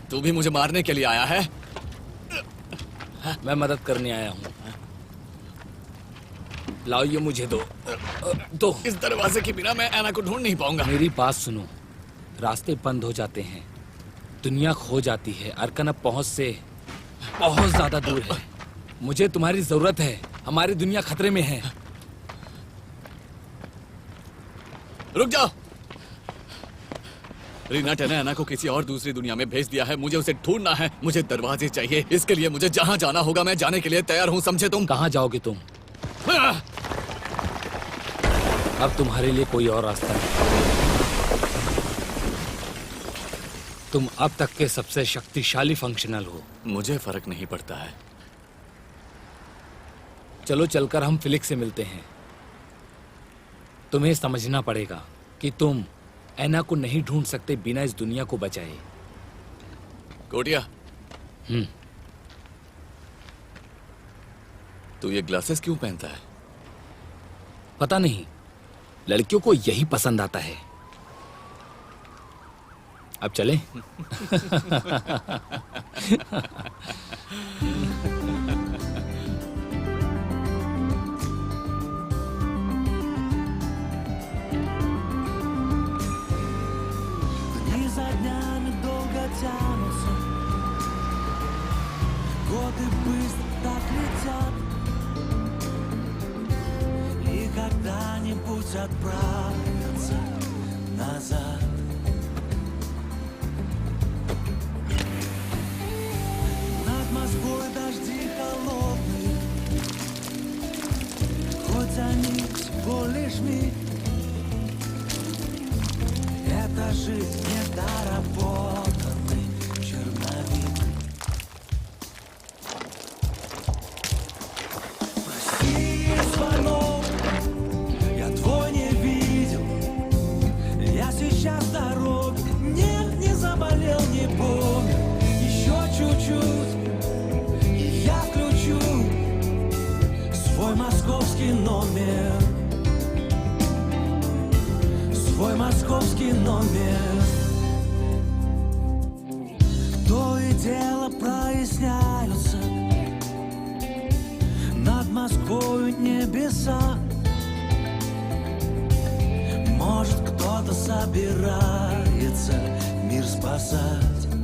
तू भी मुझे मारने के लिए आया है? मैं मदद करने आया हूँ। लाओ ये मुझे दो। इस दरवाजे के बिना मैं ऐना को ढूंढ नहीं पाऊंगा। मेरी बात सुनो, रास्ते बंद हो जाते हैं, दुनिया खो जाती है। अर्कन अब पहुंच से बहुत ज्यादा दूर है। मुझे तुम्हारी जरूरत है, हमारी दुनिया खतरे में है। रुक जाओ। रीनाटा ने ऐना को किसी और दूसरी दुनिया में भेज दिया है। मुझे उसे ढूंढना है। मुझे दरवाजे चाहिए। इसके लिए मुझे जहां जाना होगा मैं जाने के लिए तैयार हूं, समझे तुम? कहां जाओगे तुम? अब तुम्हारे लिए कोई और रास्ता नहीं। तुम अब तक के सबसे शक्तिशाली फंक्शनल हो। मुझे फर्क नहीं पड़ता है। चलो चलकर हम फिलिक्स से मिलते हैं। तुम्हें समझना पड़ेगा कि तुम ऐना को नहीं ढूंढ सकते बिना इस दुनिया को बचाए। कोटिया, तू ये ग्लासेस क्यों पहनता है? पता नहीं, लड़कियों को यही पसंद आता है। अब चले? За днями долго тянутся, годы быстро так летят, и когда-нибудь отправятся назад. Над Москвой дожди холодные, хоть они всего лишь миг. Это жизнь недоработанный черновик. Прости, звонок, я твой не видел. Я сейчас в дороге, нет, не заболел, не помню. Еще чуть-чуть, и я включу свой московский номер. московский номер. То и дело проясняются над Москвою небеса. Может, кто-то собирается мир спасать.